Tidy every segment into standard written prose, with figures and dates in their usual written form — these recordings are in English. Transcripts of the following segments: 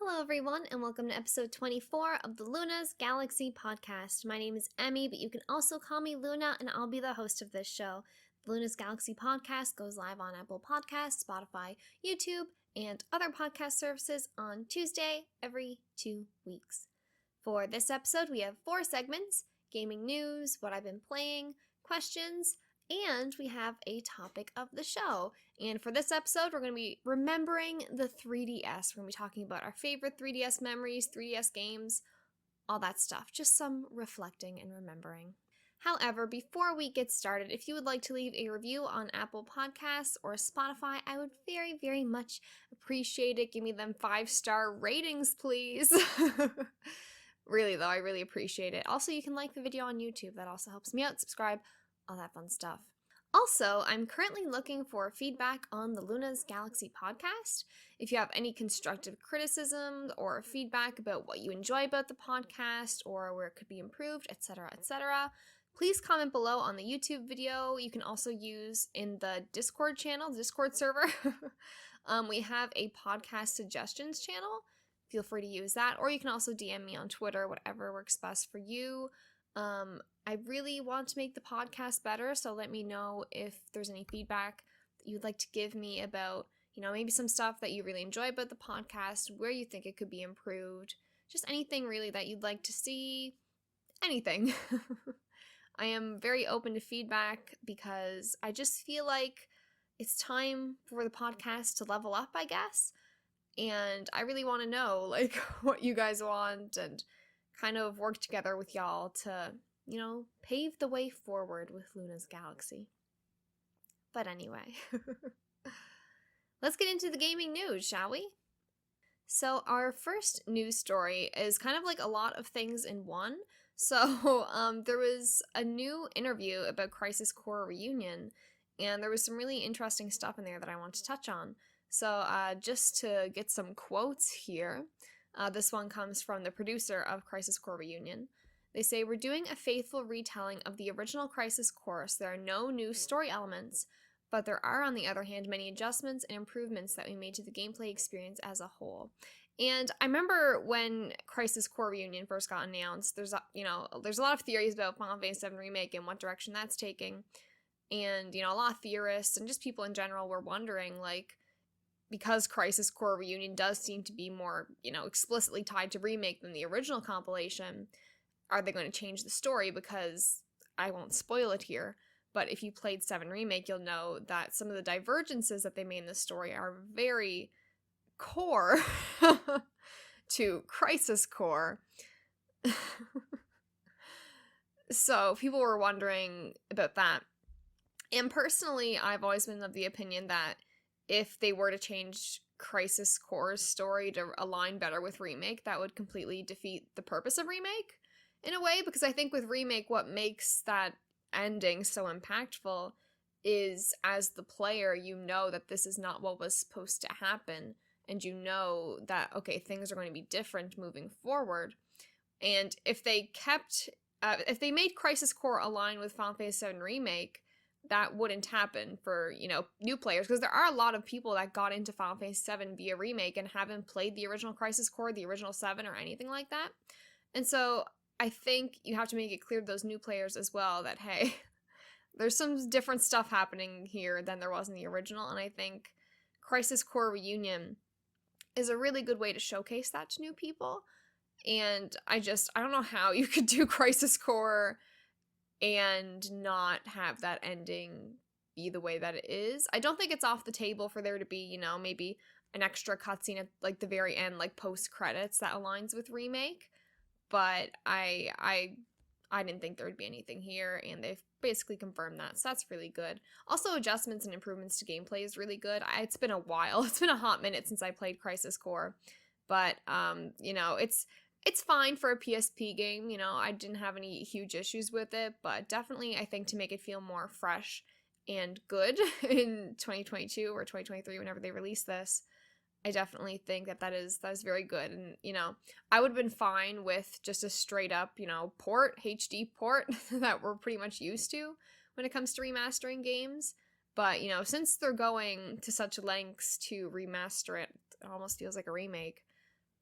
Hello, everyone, and welcome to episode 24 of the Luna's Galaxy podcast. My name is Emmy, but you can also call me Luna, and I'll be the host of this show. The Luna's Galaxy podcast goes live on Apple Podcasts, Spotify, YouTube, and other podcast services on Tuesday every 2 weeks. For this episode, we have 4 segments: gaming news, what I've been playing, questions, and we have a topic of the show. And for this episode, we're going to be remembering the 3DS. We're going to be talking about our favorite 3DS memories, 3DS games, all that stuff. Just some reflecting and remembering. However, before we get started, if you would like to leave a review on Apple Podcasts or Spotify, I would very, very much appreciate it. Give me them 5-star ratings, please. Really, though, I really appreciate it. Also, you can like the video on YouTube. That also helps me out. Subscribe, all that fun stuff. Also, I'm currently looking for feedback on the Luna's Galaxy podcast. If you have any constructive criticism or feedback about what you enjoy about the podcast or where it could be improved, etc., please comment below on the YouTube video. You can also use in the Discord channel, Discord server. We have a podcast suggestions channel. Feel free to use that, or you can also DM me on Twitter, whatever works best for you. I really want to make the podcast better, so let me know if there's any feedback that you'd like to give me about, maybe some stuff that you really enjoy about the podcast, where you think it could be improved, just anything really that you'd like to see, anything. I am very open to feedback because I just feel like it's time for the podcast to level up, I guess, and I really want to know, what you guys want and kind of work together with y'all to pave the way forward with Luna's Galaxy. But anyway, let's get into the gaming news, shall we? So our first news story is kind of like a lot of things in one. So there was a new interview about Crisis Core Reunion, and there was some really interesting stuff in there that I want to touch on. So just to get some quotes here, this one comes from the producer of Crisis Core Reunion. They say, "We're doing a faithful retelling of the original Crisis Core, so there are no new story elements, but there are, on the other hand, many adjustments and improvements that we made to the gameplay experience as a whole." And I remember when Crisis Core Reunion first got announced, there's a lot of theories about Final Fantasy VII Remake and what direction that's taking. And, a lot of theorists and just people in general were wondering, because Crisis Core Reunion does seem to be more, explicitly tied to Remake than the original compilation, are they going to change the story? Because I won't spoil it here, but if you played 7 Remake, you'll know that some of the divergences that they made in the story are very core to Crisis Core. So people were wondering about that. And personally, I've always been of the opinion that if they were to change Crisis Core's story to align better with Remake, that would completely defeat the purpose of Remake, in a way, because I think with Remake, what makes that ending so impactful is, as the player, you know that this is not what was supposed to happen, and you know that, okay, things are going to be different moving forward. And if they made Crisis Core align with Final Fantasy VII Remake, that wouldn't happen for, new players, because there are a lot of people that got into Final Fantasy VII via Remake and haven't played the original Crisis Core, the original 7, or anything like that. And so I think you have to make it clear to those new players as well that, hey, there's some different stuff happening here than there was in the original, and I think Crisis Core Reunion is a really good way to showcase that to new people. And I don't know how you could do Crisis Core and not have that ending be the way that it is. I don't think it's off the table for there to be, maybe an extra cutscene at the very end, post-credits that aligns with Remake. But I didn't think there would be anything here, and they've basically confirmed that, so that's really good. Also, adjustments and improvements to gameplay is really good. It's been a while. It's been a hot minute since I played Crisis Core, but, it's fine for a PSP game. I didn't have any huge issues with it, but definitely I think to make it feel more fresh and good in 2022 or 2023, whenever they release this, I definitely think that is very good. And, I would have been fine with just a straight up, port, HD port that we're pretty much used to when it comes to remastering games. But, since they're going to such lengths to remaster it, it almost feels like a remake.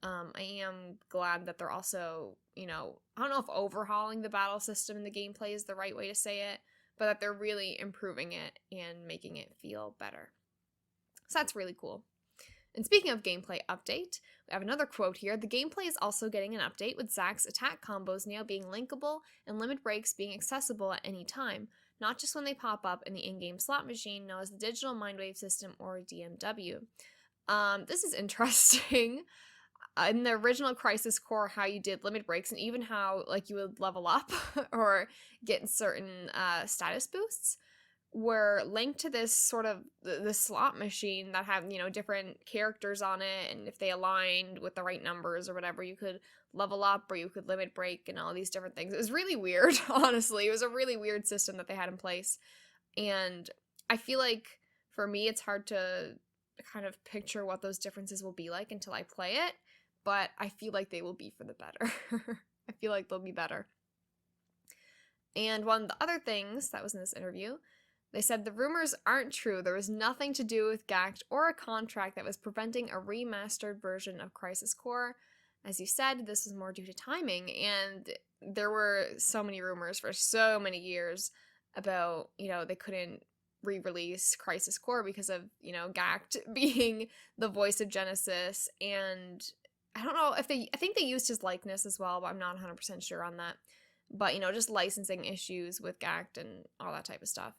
I am glad that they're also, I don't know if overhauling the battle system and the gameplay is the right way to say it, but that they're really improving it and making it feel better. So that's really cool. And speaking of gameplay update, we have another quote here. The gameplay is also getting an update, with Zack's attack combos now being linkable and limit breaks being accessible at any time, not just when they pop up in the in-game slot machine known as the Digital Mindwave System, or DMW. This is interesting. In the original Crisis Core, how you did limit breaks and even how you would level up or get certain status boosts were linked to this sort of the slot machine that had different characters on it, and if they aligned with the right numbers or whatever, you could level up or you could limit break and all these different things. It was really weird. Honestly, it was a really weird system that they had in place, and I feel like for me it's hard to kind of picture what those differences will be like until I play it, but I feel like they will be for the better. I feel like they'll be better. And one of the other things that was in this interview, they said the rumors aren't true. There was nothing to do with GACT or a contract that was preventing a remastered version of Crisis Core. As you said, this was more due to timing, and there were so many rumors for so many years about, they couldn't re-release Crisis Core because of, GACT being the voice of Genesis, and I don't know if I think they used his likeness as well, but I'm not 100% sure on that. But, just licensing issues with GACT and all that type of stuff.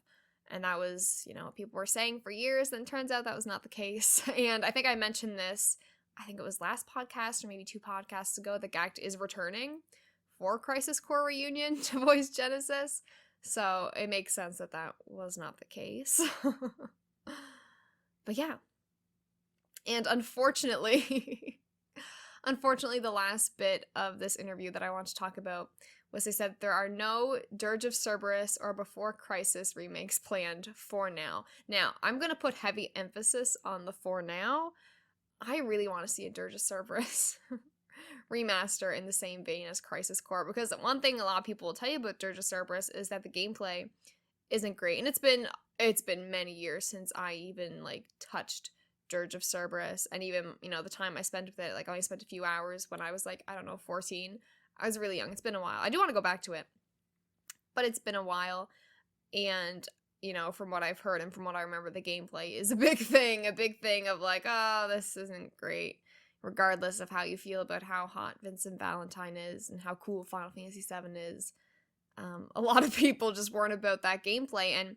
And that was, people were saying for years, then turns out that was not the case. And I think I mentioned this, I think it was last podcast or maybe 2 podcasts ago, that GACT is returning for Crisis Core Reunion to voice Genesis. So it makes sense that that was not the case. But yeah. And unfortunately, the last bit of this interview that I want to talk about was they said there are no Dirge of Cerberus or Before Crisis remakes planned for now. Now, I'm going to put heavy emphasis on the for now. I really want to see a Dirge of Cerberus remaster in the same vein as Crisis Core, because one thing a lot of people will tell you about Dirge of Cerberus is that the gameplay isn't great, and it's been many years since I even touched Dirge of Cerberus, and even the time I spent with it, I only spent a few hours when I was 14. I was really young. It's been a while. I do want to go back to it, but it's been a while, and from what I've heard and from what I remember, the gameplay is a big thing of oh, this isn't great, regardless of how you feel about how hot Vincent Valentine is and how cool Final Fantasy VII is. A lot of people just weren't about that gameplay, and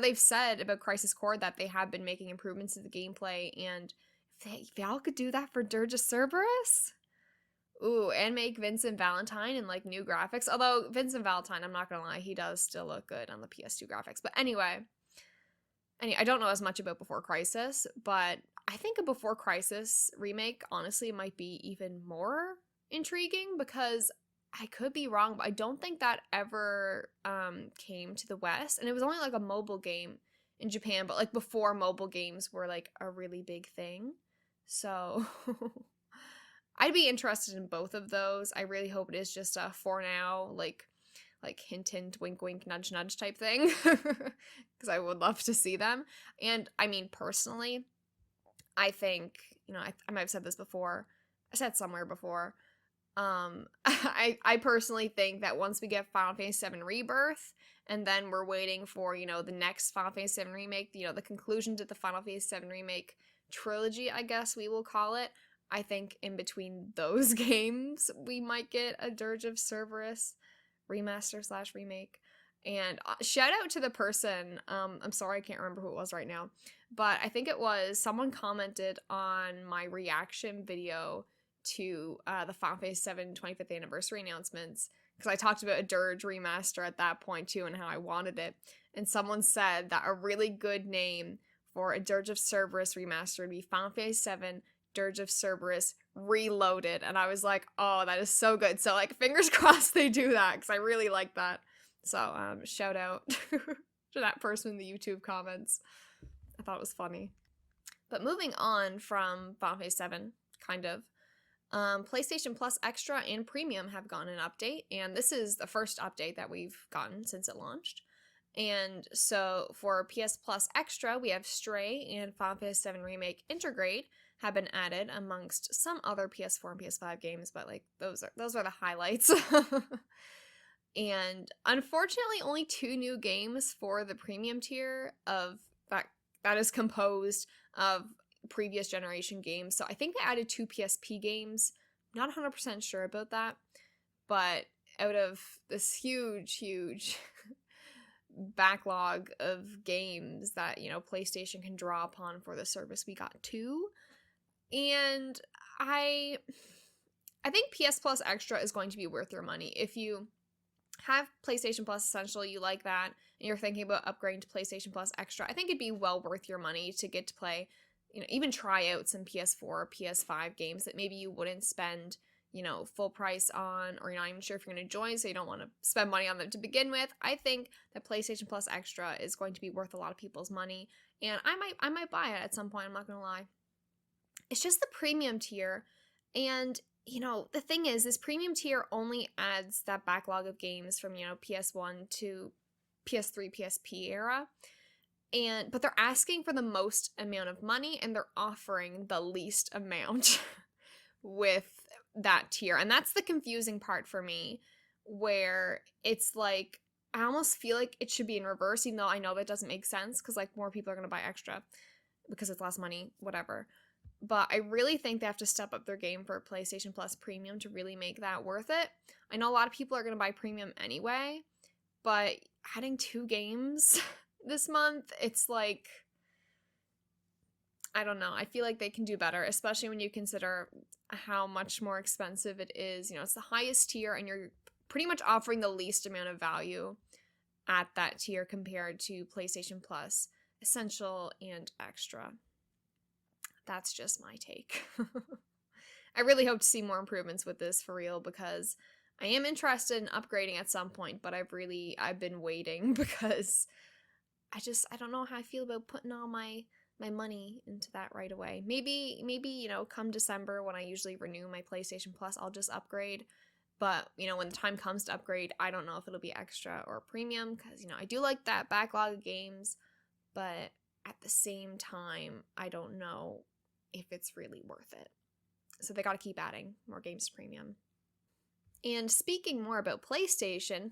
they've said about Crisis Core that they have been making improvements to the gameplay, and if y'all could do that for Dirge of Cerberus, ooh, and make Vincent Valentine and new graphics. Although Vincent Valentine, I'm not gonna lie, he does still look good on the PS2 graphics. But anyway, I don't know as much about Before Crisis, but I think a Before Crisis remake honestly might be even more intriguing, because I could be wrong, but I don't think that ever came to the West, and it was only a mobile game in Japan, but before mobile games were a really big thing. So I'd be interested in both of those. I really hope it is just a for now, hint hint, wink wink, nudge nudge type thing, because I would love to see them. And I mean, personally, I think, I might have said this before, I said somewhere before, I personally think that once we get Final Fantasy VII Rebirth, and then we're waiting for, the next Final Fantasy VII Remake, the conclusion to the Final Fantasy VII Remake trilogy, I guess we will call it, I think in between those games, we might get a Dirge of Cerberus remaster/remake. And shout out to the person, I'm sorry I can't remember who it was right now, but I think it was someone commented on my reaction video to the Final Fantasy VII 25th anniversary announcements, because I talked about a Dirge remaster at that point too and how I wanted it, and someone said that a really good name for a Dirge of Cerberus remaster would be Final Fantasy VII Dirge of Cerberus Reloaded, and I was like, oh, that is so good. So fingers crossed they do that, because I really like that. So shout out to that person in the YouTube comments. I thought it was funny. But moving on from Final Fantasy VII, kind of, PlayStation Plus Extra and Premium have gotten an update, and this is the first update that we've gotten since it launched. And so for PS Plus Extra, we have Stray and Final Fantasy VII Remake Intergrade, have been added amongst some other PS4 and PS5 games, but like those are the highlights. And unfortunately, only 2 new games for the premium tier of that is composed of previous generation games. So I think they added 2 PSP games. Not 100% sure about that, but out of this huge backlog of games that, PlayStation can draw upon for the service, we got 2. And I think PS Plus Extra is going to be worth your money. If you have PlayStation Plus Essential, you like that, and you're thinking about upgrading to PlayStation Plus Extra, I think it'd be well worth your money to get to play, even try out some PS4 or PS5 games that maybe you wouldn't spend, full price on, or you're not even sure if you're going to join, so you don't want to spend money on them to begin with. I think that PlayStation Plus Extra is going to be worth a lot of people's money, and I might buy it at some point, I'm not going to lie. It's just the premium tier, and the thing is, this premium tier only adds that backlog of games from, PS1 to PS3, PSP era. But they're asking for the most amount of money, and they're offering the least amount with that tier. And that's the confusing part for me, where it's like, I almost feel like it should be in reverse, even though I know that doesn't make sense, because like more people are going to buy extra because it's less money, whatever. But I really think they have to step up their game for PlayStation Plus Premium to really make that worth it. I know a lot of people are going to buy Premium anyway, but adding 2 games this month, it's like, I don't know. I feel like they can do better, especially when you consider how much more expensive it is. It's the highest tier, and you're pretty much offering the least amount of value at that tier compared to PlayStation Plus Essential and Extra. That's just my take. I really hope to see more improvements with this for real, because I am interested in upgrading at some point, but I've been waiting because I don't know how I feel about putting all my money into that right away. Maybe, come December when I usually renew my PlayStation Plus, I'll just upgrade. But, when the time comes to upgrade, I don't know if it'll be extra or premium, because, I do like that backlog of games, but at the same time, I don't know if it's really worth it. So they got to keep adding more games to premium. And speaking more about PlayStation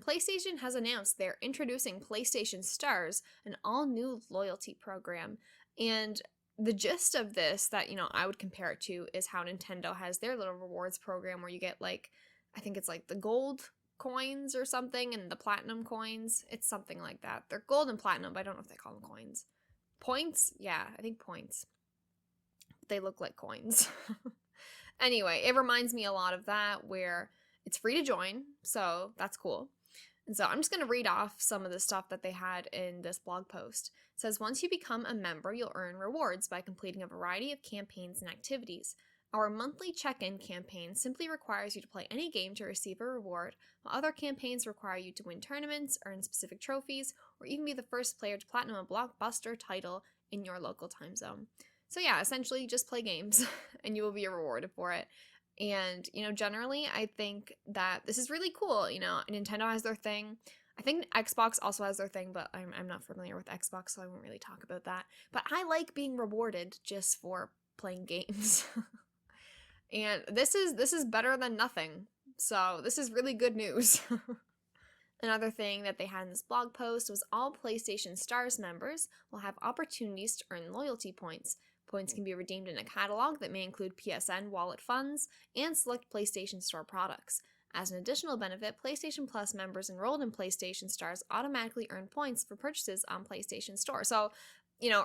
has announced they're introducing PlayStation Stars, an all-new loyalty program. And the gist of this that, I would compare it to is how Nintendo has their little rewards program where you get like, I think it's like the gold coins or something and the platinum coins. It's something like that. They're gold and platinum, but I don't know if they call them coins. Points? Yeah, I think points. They look like coins. Anyway, it reminds me a lot of that, where it's free to join, so that's cool. And so I'm just going to read off some of the stuff that they had in this blog post. It says, once you become a member, you'll earn rewards by completing a variety of campaigns and activities. Our monthly check-in campaign simply requires you to play any game to receive a reward, while other campaigns require you to win tournaments, earn specific trophies, or even be the first player to platinum a blockbuster title in your local time zone. So yeah, essentially just play games and you will be rewarded for it. And, generally I think that this is really cool. Nintendo has their thing. I think Xbox also has their thing, but I'm not familiar with Xbox, so I won't really talk about that. But I like being rewarded just for playing games. And this is better than nothing. So this is really good news. Another thing that they had in this blog post was all PlayStation Stars members will have opportunities to earn loyalty points. Points can be redeemed in a catalog that may include PSN wallet funds and select PlayStation Store products. As an additional benefit, PlayStation Plus members enrolled in PlayStation Stars automatically earn points for purchases on PlayStation Store. So,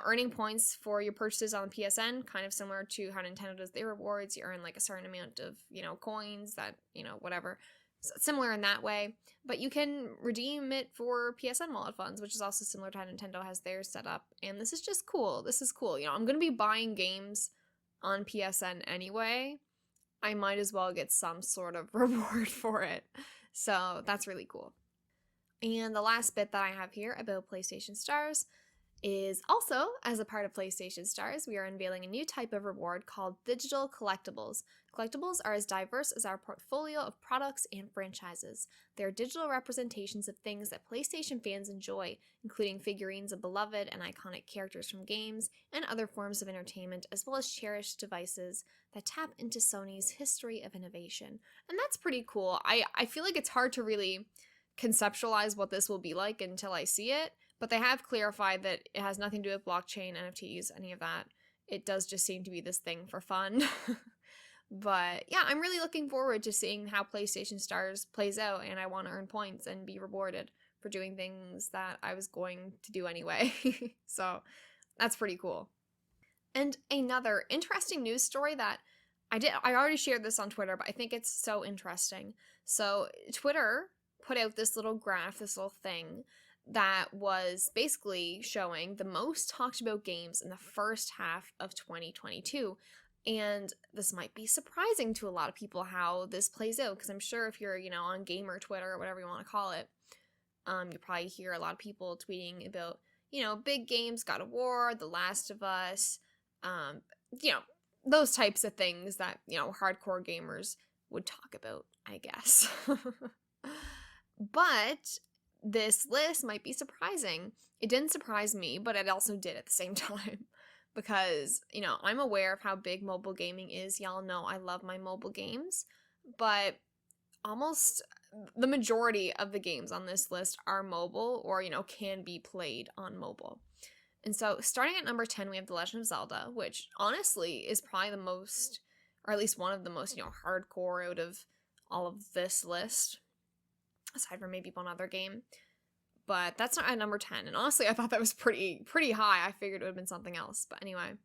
earning points for your purchases on PSN, kind of similar to how Nintendo does their rewards. You earn like a certain amount of, coins that, whatever. So similar in that way, but you can redeem it for PSN wallet funds, which is also similar to how Nintendo has theirs set up. And this is just cool. This is cool. I'm going to be buying games on PSN anyway. I might as well get some sort of reward for it. So that's really cool. And the last bit that I have here about PlayStation Stars is also, as a part of PlayStation Stars, we are unveiling a new type of reward called digital collectibles. Collectibles are as diverse as our portfolio of products and franchises. They are digital representations of things that PlayStation fans enjoy, including figurines of beloved and iconic characters from games and other forms of entertainment, as well as cherished devices that tap into Sony's history of innovation. And that's pretty cool. I feel like it's hard to really conceptualize what this will be like until I see it. But they have clarified that it has nothing to do with blockchain, NFTs, any of that. It does just seem to be this thing for fun. But yeah, I'm really looking forward to seeing how PlayStation Stars plays out, and I want to earn points and be rewarded for doing things that I was going to do anyway. So that's pretty cool. And another interesting news story that I already shared this on Twitter, but I think it's so interesting. So Twitter put out this little graph, this little thing that was basically showing the most talked about games in the first half of 2022. And this might be surprising to a lot of people how this plays out, because I'm sure if you're, on gamer Twitter or whatever you want to call it, you probably hear a lot of people tweeting about, big games, God of War, The Last of Us, those types of things that, hardcore gamers would talk about, I guess. But this list might be surprising. It didn't surprise me, but it also did at the same time. Because, I'm aware of how big mobile gaming is. Y'all know I love my mobile games. But almost the majority of the games on this list are mobile or, can be played on mobile. And so starting at number 10, we have The Legend of Zelda, which honestly is probably the most, or at least one of the most, hardcore out of all of this list, aside from maybe one other game. But that's not at number 10. And honestly, I thought that was pretty high. I figured it would have been something else. But anyway.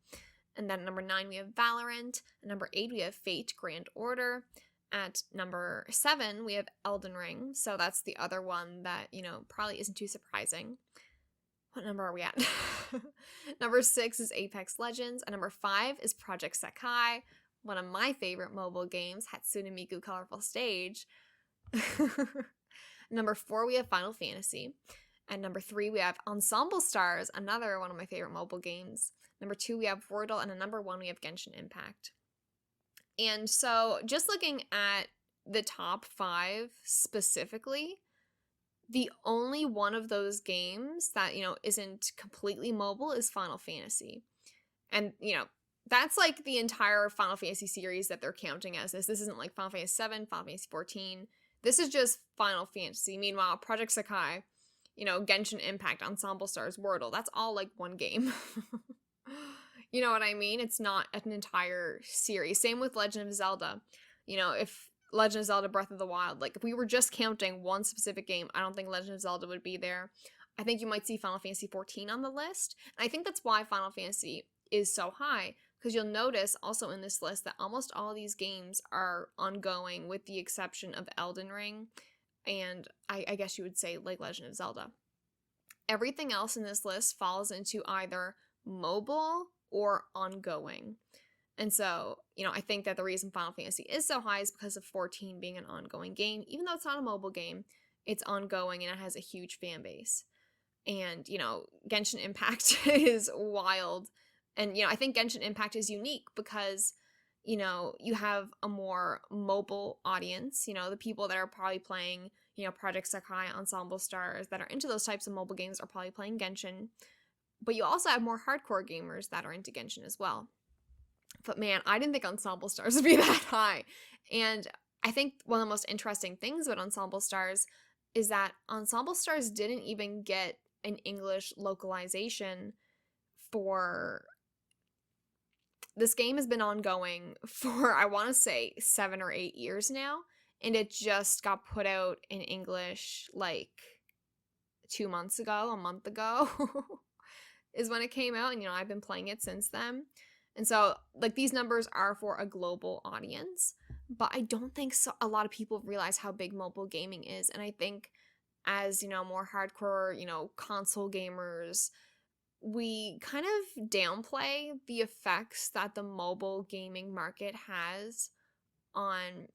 And then at number 9, we have Valorant. At number 8, we have Fate Grand Order. At number 7, we have Elden Ring. So that's the other one that, probably isn't too surprising. What number are we at? Number 6 is Apex Legends. And number 5 is Project Sekai, one of my favorite mobile games, Hatsune Miku Colorful Stage. Number 4, we have Final Fantasy. And number 3, we have Ensemble Stars, another one of my favorite mobile games. Number 2, we have Wordle. And at number 1, we have Genshin Impact. And so just looking at the top 5 specifically, the only one of those games that, isn't completely mobile is Final Fantasy. And, that's like the entire Final Fantasy series that they're counting as this. This isn't like Final Fantasy 7, Final Fantasy 14. This is just Final Fantasy. Meanwhile, Project Sekai, Genshin Impact, Ensemble Stars, Wordle, that's all like one game. You know what I mean? It's not an entire series. Same with Legend of Zelda. If Legend of Zelda Breath of the Wild, like if we were just counting one specific game, I don't think Legend of Zelda would be there. I think you might see Final Fantasy 14 on the list. And I think that's why Final Fantasy is so high. Because you'll notice also in this list that almost all of these games are ongoing with the exception of Elden Ring and I guess you would say like Legend of Zelda. Everything else in this list falls into either mobile or ongoing. And so, I think that the reason Final Fantasy is so high is because of 14 being an ongoing game. Even though it's not a mobile game, it's ongoing and it has a huge fan base. And, Genshin Impact is wild. And, I think Genshin Impact is unique because, you have a more mobile audience, the people that are probably playing, Project Sekai, Ensemble Stars, that are into those types of mobile games are probably playing Genshin. But you also have more hardcore gamers that are into Genshin as well. But man, I didn't think Ensemble Stars would be that high. And I think one of the most interesting things about Ensemble Stars is that Ensemble Stars didn't even get an English localization for... This game has been ongoing for, I want to say, 7 or 8 years now, and it just got put out in English like 2 months ago, a month ago, is when it came out, and I've been playing it since then. And so, like, these numbers are for a global audience, but I don't think a lot of people realize how big mobile gaming is, and I think as, more hardcore, console gamers, we kind of downplay the effects that the mobile gaming market has on,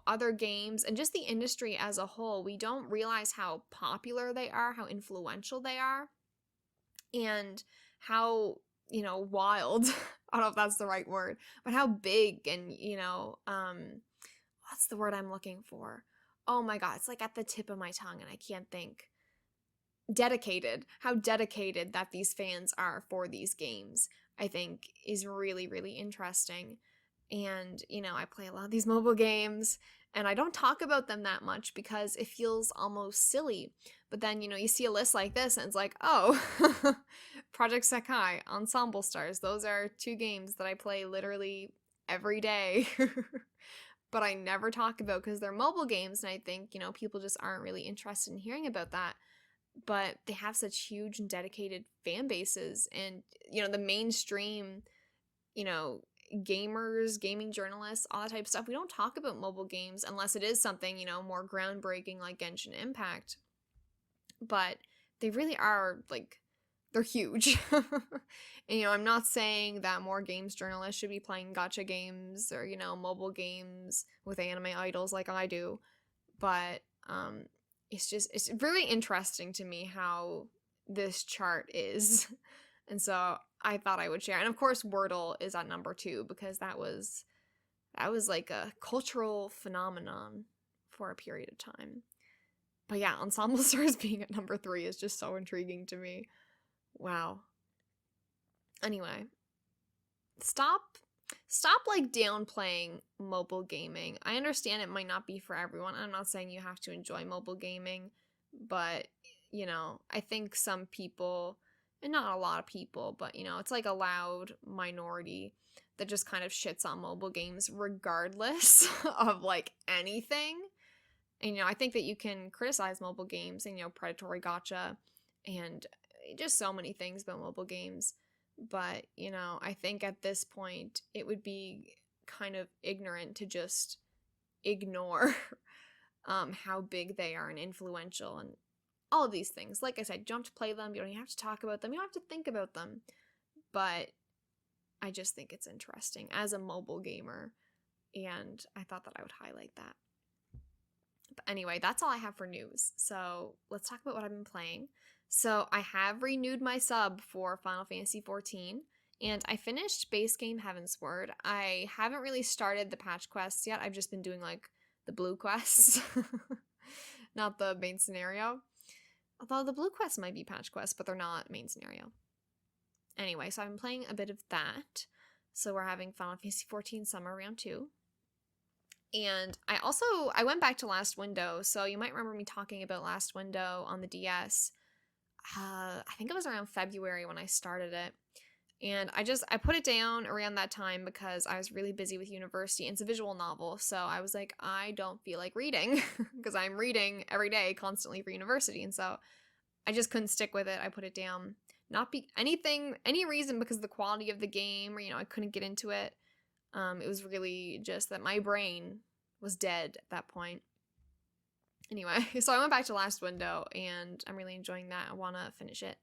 other games and just the industry as a whole. We don't realize how popular they are, how influential they are. and how, wild, I don't know if that's the right word, but how big and, what's the word I'm looking for? Oh my God, it's like at the tip of my tongue and I can't think. How dedicated that these fans are for these games, I think is really, really interesting. And, I play a lot of these mobile games and I don't talk about them that much because it feels almost silly. But then, you see a list like this and it's like, oh, Project Sekai, Ensemble Stars, those are two games that I play literally every day. But I never talk about because they're mobile games and I think, people just aren't really interested in hearing about that. But they have such huge and dedicated fan bases and, the mainstream, you know, gamers, gaming journalists, all that type of stuff. We don't talk about mobile games unless it is something, more groundbreaking like Genshin Impact. But they really are, like, they're huge. And, I'm not saying that more games journalists should be playing gacha games or, mobile games with anime idols like I do. But it's really interesting to me how this chart is. And so I thought I would share. And of course Wordle is at number 2 because that was like a cultural phenomenon for a period of time. But yeah, Ensemble Stars being at number 3 is just so intriguing to me. Wow. Anyway, stop like downplaying mobile gaming. I understand it might not be for everyone. I'm not saying you have to enjoy mobile gaming, but I think some people, and not a lot of people, but it's like a loud minority that just kind of shits on mobile games regardless of like anything. And I think that you can criticize mobile games and predatory gacha and just so many things about mobile games. But, I think at this point it would be kind of ignorant to just ignore how big they are and influential and all of these things. Like I said, you don't have to play them, you don't even have to talk about them, you don't have to think about them. But I just think it's interesting as a mobile gamer, and I thought that I would highlight that. But anyway, that's all I have for news. So let's talk about what I've been playing. So I have renewed my sub for Final Fantasy XIV, and I finished base game Heavensward. I haven't really started the patch quests yet. I've just been doing like the blue quests, not the main scenario. Although the blue quests might be patch quests, but they're not main scenario. Anyway, so I've been playing a bit of that. So we're having Final Fantasy XIV Summer Round 2. And I went back to Last Window, so you might remember me talking about Last Window on the DS. I think it was around February when I started it. And I put it down around that time because I was really busy with university, and it's a visual novel, so I was like, I don't feel like reading, because I'm reading every day constantly for university, and so I just couldn't stick with it. I put it down. Not be any reason because of the quality of the game, or, I couldn't get into it. It was really just that my brain was dead at that point. Anyway, so I went back to Last Window, and I'm really enjoying that. I want to finish it.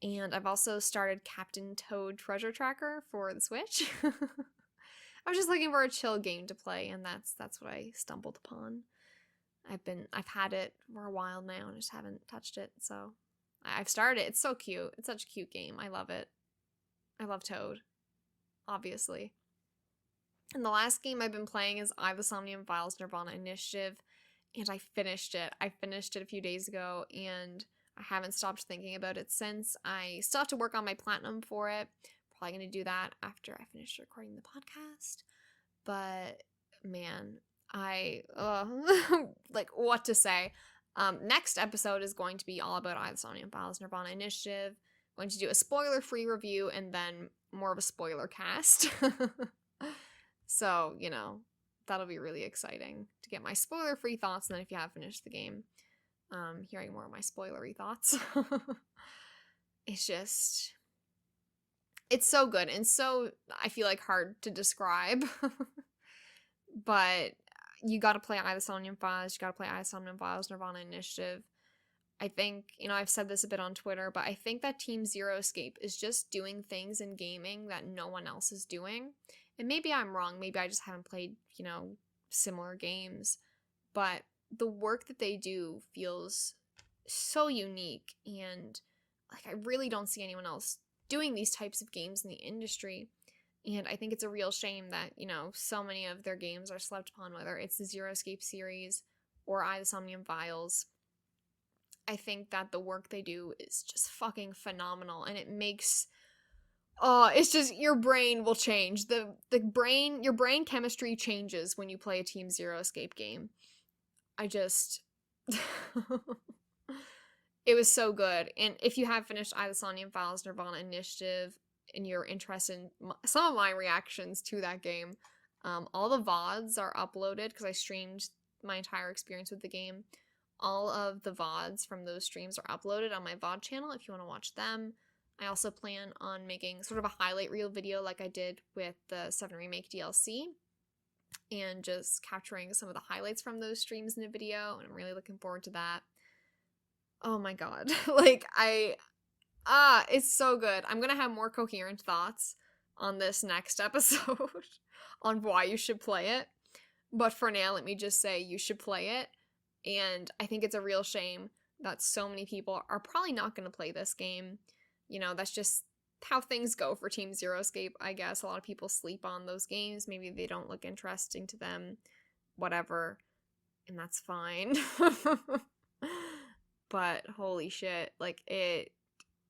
And I've also started Captain Toad Treasure Tracker for the Switch. I was just looking for a chill game to play, and that's what I stumbled upon. I've had it for a while now and just haven't touched it, so I've started it. It's so cute. It's such a cute game. I love it. I love Toad, obviously. And the last game I've been playing is I, the Somnium Files nirvanA Initiative, and I finished it. I finished it a few days ago, and I haven't stopped thinking about it since. I still have to work on my platinum for it. Probably going to do that after I finish recording the podcast. But, man, like, what to say? Next episode is going to be all about I, the Somnium Files nirvanA Initiative. I'm going to do a spoiler-free review and then more of a spoiler cast. So, that'll be really exciting to get my spoiler-free thoughts, and then if you have finished the game, hearing more of my spoilery thoughts. It's so good and so, I feel like, hard to describe. But you gotta play I, the Somnium Files, you gotta play I, the Somnium Files nirvanA Initiative. I think, I've said this a bit on Twitter, but I think that Team Zero Escape is just doing things in gaming that no one else is doing. And maybe I'm wrong, maybe I just haven't played, similar games, but the work that they do feels so unique, and like, I really don't see anyone else doing these types of games in the industry. And I think it's a real shame that, you know, so many of their games are slept upon, whether it's the Zero Escape series or the Somnium Files. I think that the work they do is just fucking phenomenal, and it makes it's just your brain will change. Your brain chemistry changes when you play a Team Zero Escape game. I just it was so good. And if you have finished either Somnium Files, nirvanA Initiative, and you're interested in some of my reactions to that game, all the VODs are uploaded because I streamed my entire experience with the game. All of the VODs from those streams are uploaded on my VOD channel if you want to watch them. I also plan on making sort of a highlight reel video like I did with the 7 Remake DLC, and just capturing some of the highlights from those streams in a video, and I'm really looking forward to that. Oh my god. Like, it's so good. I'm gonna have more coherent thoughts on this next episode on why you should play it. But for now, let me just say you should play it. And I think it's a real shame that so many people are probably not going to play this game. You know, that's just how things go for Team Zero Escape, I guess. A lot of people sleep on those games. Maybe they don't look interesting to them. Whatever. And that's fine. But holy shit, like, it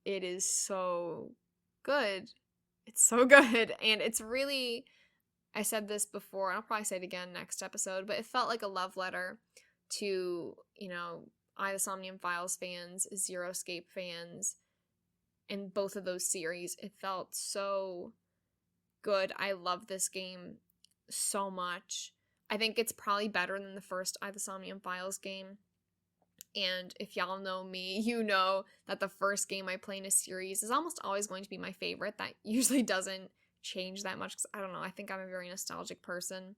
is so good. It's so good. And it's really, I said this before, and I'll probably say it again next episode, but it felt like a love letter to, you know, the Somnium Files fans, Zero Escape fans, in both of those series. It felt so good. I love this game so much. I think it's probably better than the first the Somnium Files game. And if y'all know me, you know that the first game I play in a series is almost always going to be my favorite. That usually doesn't change that much because, I don't know, I think I'm a very nostalgic person.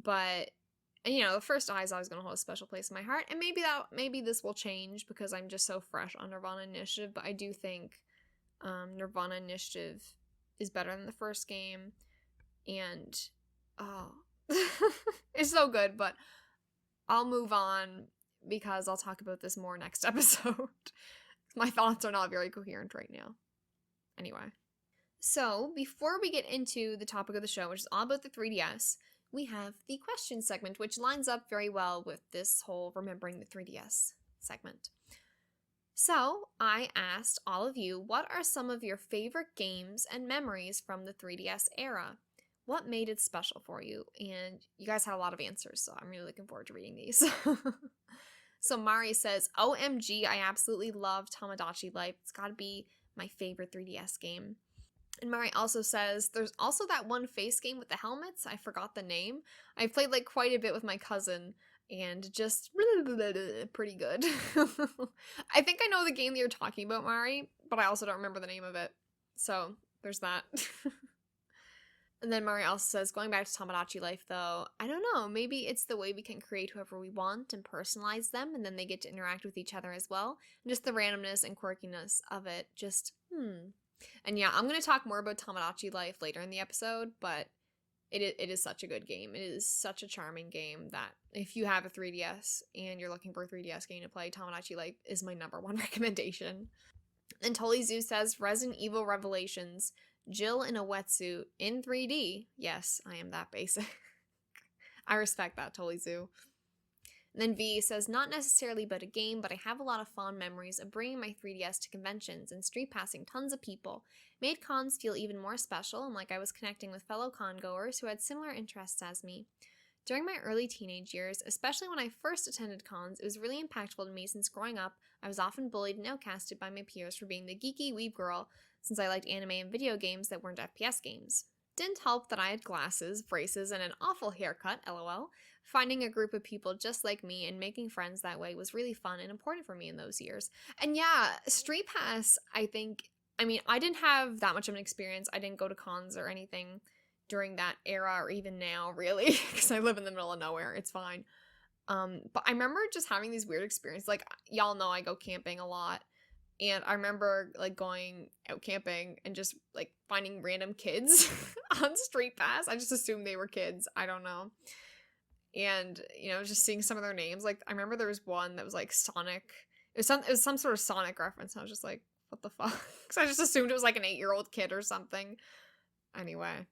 But, you know, the first is always going to hold a special place in my heart. And maybe this will change because I'm just so fresh on nirvanA Initiative. But I do think nirvanA Initiative is better than the first game. And, it's so good. But I'll move on, because I'll talk about this more next episode. My thoughts are not very coherent right now. Anyway. So, before we get into the topic of the show, which is all about the 3DS, we have the question segment, which lines up very well with this whole Remembering the 3DS segment. So, I asked all of you, what are some of your favorite games and memories from the 3DS era? What made it special for you? And you guys had a lot of answers, so I'm really looking forward to reading these. So Mari says, OMG, I absolutely love Tomodachi Life. It's gotta be my favorite 3DS game. And Mari also says, there's also that one face game with the helmets. I forgot the name. I played like quite a bit with my cousin, and just pretty good. I think I know the game that you're talking about, Mari, but I also don't remember the name of it. So there's that. And then Mari also says, going back to Tomodachi Life, though, I don't know, maybe it's the way we can create whoever we want and personalize them, and then they get to interact with each other as well. And just the randomness and quirkiness of it, just, And yeah, I'm going to talk more about Tomodachi Life later in the episode, but it is such a good game. It is such a charming game that if you have a 3DS and you're looking for a 3DS game to play, Tomodachi Life is my number one recommendation. And Tolizu says, Resident Evil Revelations, Jill in a wetsuit in 3D. Yes, I am that basic. I respect that, Tolizu. And then V says, not necessarily about a game, but I have a lot of fond memories of bringing my 3DS to conventions and street passing tons of people. Made cons feel even more special and like I was connecting with fellow con-goers who had similar interests as me. During my early teenage years, especially when I first attended cons, it was really impactful to me since growing up, I was often bullied and outcasted by my peers for being the geeky weeb girl since I liked anime and video games that weren't FPS games. Didn't help that I had glasses, braces, and an awful haircut, lol. Finding a group of people just like me and making friends that way was really fun and important for me in those years. And yeah, Street Pass, I didn't have that much of an experience. I didn't go to cons or anything during that era or even now, really, because I live in the middle of nowhere. It's fine. But I remember just having these weird experiences. Like, y'all know I go camping a lot. And I remember, like, going out camping and just, like, finding random kids on Street Pass. I just assumed they were kids. I don't know. And, you know, just seeing some of their names. Like, I remember there was one that was, like, Sonic. It was some sort of Sonic reference. And I was just like, What the fuck? Because I just assumed it was like an 8-year-old kid or something. Anyway,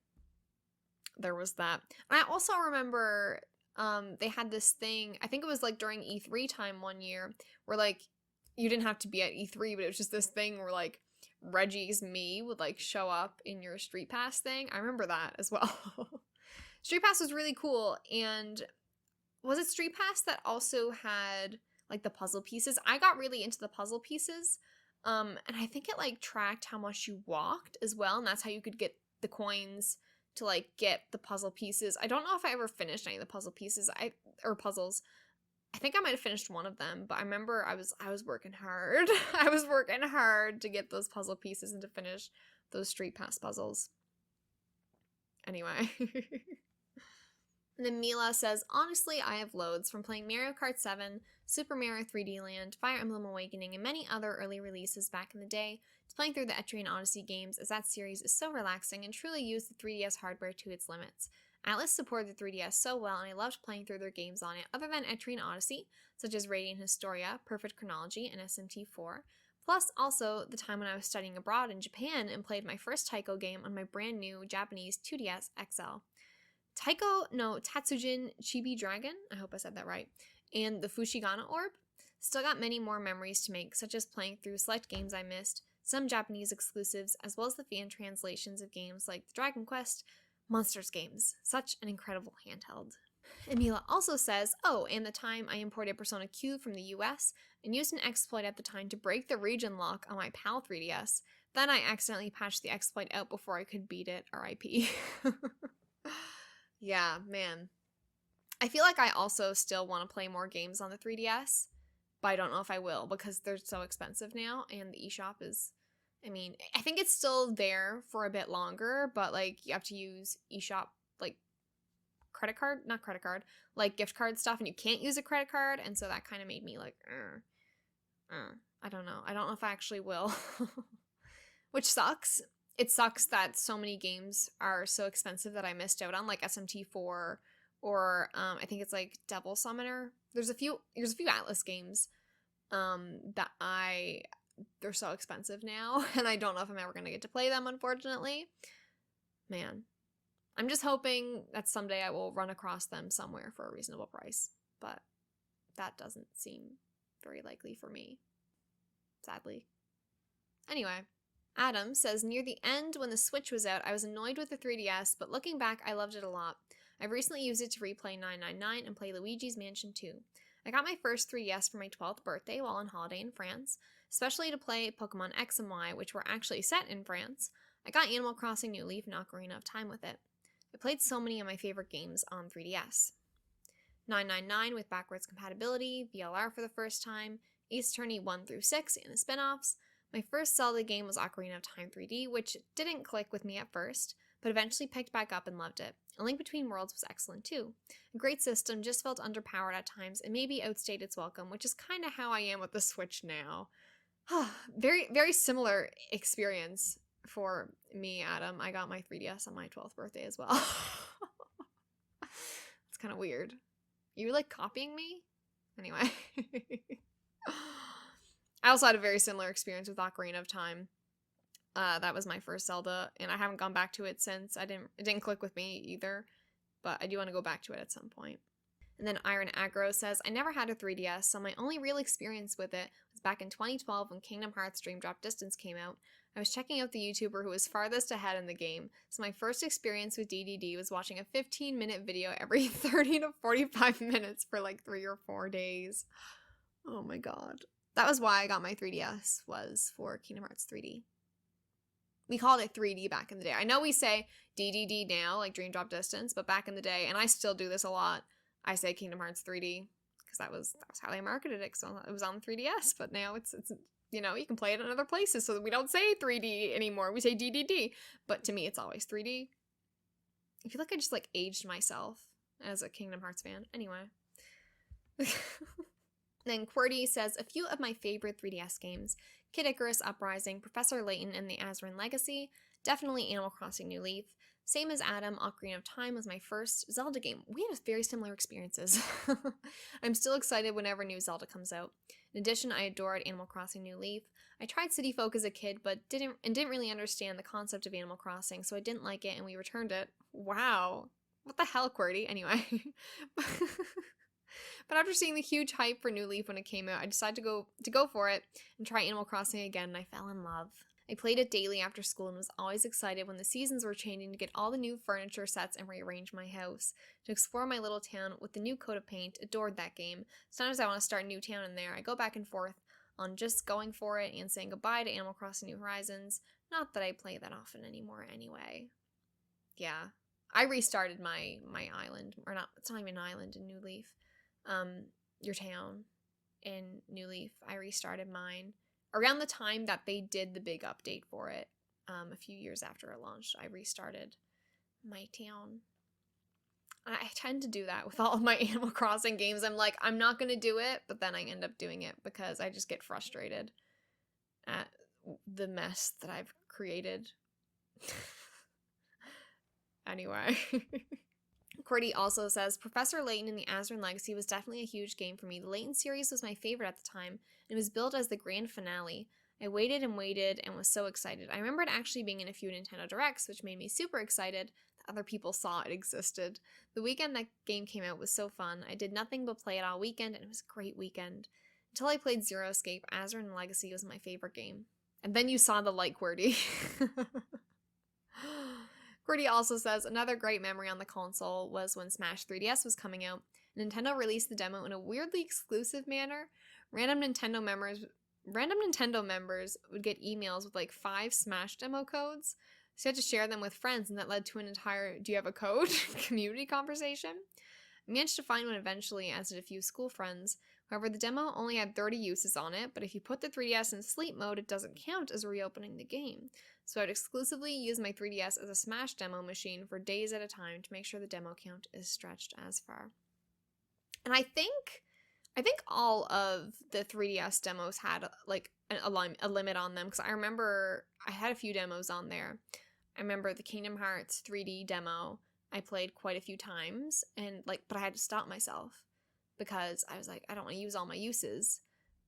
there was that. And I also remember they had this thing, I think it was like during E3 time one year, where like you didn't have to be at E3, but it was just this thing where like Reggie's Me would like show up in your Street Pass thing. I remember that as well. Street Pass was really cool. And was it Street Pass that also had like the puzzle pieces? I got really into the puzzle pieces. And I think it like tracked how much you walked as well, and that's how you could get the coins to like get the puzzle pieces. I don't know if I ever finished any of the puzzle pieces. Or puzzles. I think I might have finished one of them, but I remember I was working hard. I was working hard to get those puzzle pieces and to finish those Street Pass puzzles. Anyway. And then Mila says, honestly, I have loads from playing Mario Kart 7, Super Mario 3D Land, Fire Emblem Awakening, and many other early releases back in the day, to playing through the Etrian Odyssey games, as that series is so relaxing and truly used the 3DS hardware to its limits. Atlas supported the 3DS so well, and I loved playing through their games on it, other than Etrian Odyssey, such as Radiant Historia, Perfect Chronology, and SMT4. Plus, also, the time when I was studying abroad in Japan and played my first Taiko game on my brand new Japanese 2DS XL. Taiko no Tatsujin Chibi Dragon, I hope I said that right, and the Fushigana Orb. Still got many more memories to make, such as playing through select games I missed, some Japanese exclusives, as well as the fan translations of games like the Dragon Quest, Monsters games. Such an incredible handheld. Emila also says, oh, and the time I imported Persona Q from the US and used an exploit at the time to break the region lock on my PAL 3DS. Then I accidentally patched the exploit out before I could beat it, RIP. Yeah, man. I feel like I also still want to play more games on the 3DS, but I don't know if I will because they're so expensive now, and the eShop is, I mean, I think it's still there for a bit longer, but like you have to use eShop like like gift card stuff, and you can't use a credit card, and so that kind of made me like, I don't know. I don't know if I actually will, which sucks. It sucks that so many games are so expensive that I missed out on, like SMT4 or I think it's like Devil Summoner. There's a few Atlas games that they're so expensive now, and I don't know if I'm ever going to get to play them, unfortunately. Man, I'm just hoping that someday I will run across them somewhere for a reasonable price, but that doesn't seem very likely for me, sadly. Anyway. Adam says, near the end when the Switch was out, I was annoyed with the 3DS, but looking back, I loved it a lot. I've recently used it to replay 999 and play Luigi's Mansion 2. I got my first 3DS for my 12th birthday while on holiday in France, especially to play Pokemon X and Y, which were actually set in France. I got Animal Crossing New Leaf and Ocarina of Time with it. I played so many of my favorite games on 3DS. 999 with backwards compatibility, VLR for the first time, Ace Attorney 1 through 6 and the spin-offs. My first Zelda game was Ocarina of Time 3D, which didn't click with me at first, but eventually picked back up and loved it. A Link Between Worlds was excellent too. A great system, just felt underpowered at times and maybe outstayed its welcome, which is kind of how I am with the Switch now. Very, very similar experience for me, Adam. I got my 3DS on my 12th birthday as well. It's kind of weird. You like copying me? Anyway. I also had a very similar experience with Ocarina of Time. That was my first Zelda, and I haven't gone back to it since. It didn't click with me either, but I do want to go back to it at some point. And then Iron Aggro says, I never had a 3DS, so my only real experience with it was back in 2012 when Kingdom Hearts Dream Drop Distance came out. I was checking out the YouTuber who was farthest ahead in the game, so my first experience with DDD was watching a 15-minute video every 30 to 45 minutes for like 3 or 4 days. Oh my god. That was why I got my 3DS, was for Kingdom Hearts 3D. We called it 3D back in the day. I know we say DDD now, like Dream Drop Distance, but back in the day, and I still do this a lot, I say Kingdom Hearts 3D, because that was how they marketed it, so it was on 3DS, but now it's you know, you can play it in other places, so we don't say 3D anymore, we say DDD, but to me it's always 3D. I feel like I just like aged myself as a Kingdom Hearts fan. Anyway. Then QWERTY says, a few of my favorite 3DS games, Kid Icarus Uprising, Professor Layton and the Azran Legacy, definitely Animal Crossing New Leaf. Same as Adam, Ocarina of Time was my first Zelda game. We had very similar experiences. I'm still excited whenever new Zelda comes out. In addition, I adored Animal Crossing New Leaf. I tried City Folk as a kid, but didn't really understand the concept of Animal Crossing, so I didn't like it and we returned it. Wow. What the hell, QWERTY? Anyway. But after seeing the huge hype for New Leaf when it came out, I decided to go for it and try Animal Crossing again, and I fell in love. I played it daily after school and was always excited when the seasons were changing to get all the new furniture sets and rearrange my house. To explore my little town with the new coat of paint, adored that game. Sometimes I want to start a new town in there. I go back and forth on just going for it and saying goodbye to Animal Crossing New Horizons. Not that I play that often anymore anyway. Yeah. I restarted my island, or not, it's not even an island in New Leaf. Your town in New Leaf. I restarted mine around the time that they did the big update for it. A few years after it launched, I restarted my town. I tend to do that with all of my Animal Crossing games. I'm like, I'm not gonna do it, but then I end up doing it because I just get frustrated at the mess that I've created. Anyway. QWERTY also says, Professor Layton in the Azran Legacy was definitely a huge game for me. The Layton series was my favorite at the time, and it was billed as the grand finale. I waited and waited and was so excited. I remember it actually being in a few Nintendo Directs, which made me super excited that other people saw it existed. The weekend that game came out was so fun. I did nothing but play it all weekend, and it was a great weekend. Until I played Zero Escape, Azran Legacy was my favorite game. And then you saw the light, QWERTY. QWERTY also says, another great memory on the console was when Smash 3DS was coming out. Nintendo released the demo in a weirdly exclusive manner. Random Nintendo members would get emails with like 5 Smash demo codes. So you had to share them with friends, and that led to an entire "do you have a code?" community conversation. I managed to find one eventually, as did a few school friends. However, the demo only had 30 uses on it, but if you put the 3DS in sleep mode, it doesn't count as reopening the game. So I'd exclusively use my 3DS as a Smash demo machine for days at a time to make sure the demo count is stretched as far. And I think all of the 3DS demos had like a limit on them, because I remember I had a few demos on there. I remember the Kingdom Hearts 3D demo I played quite a few times, and but I had to stop myself because I was like, I don't want to use all my uses,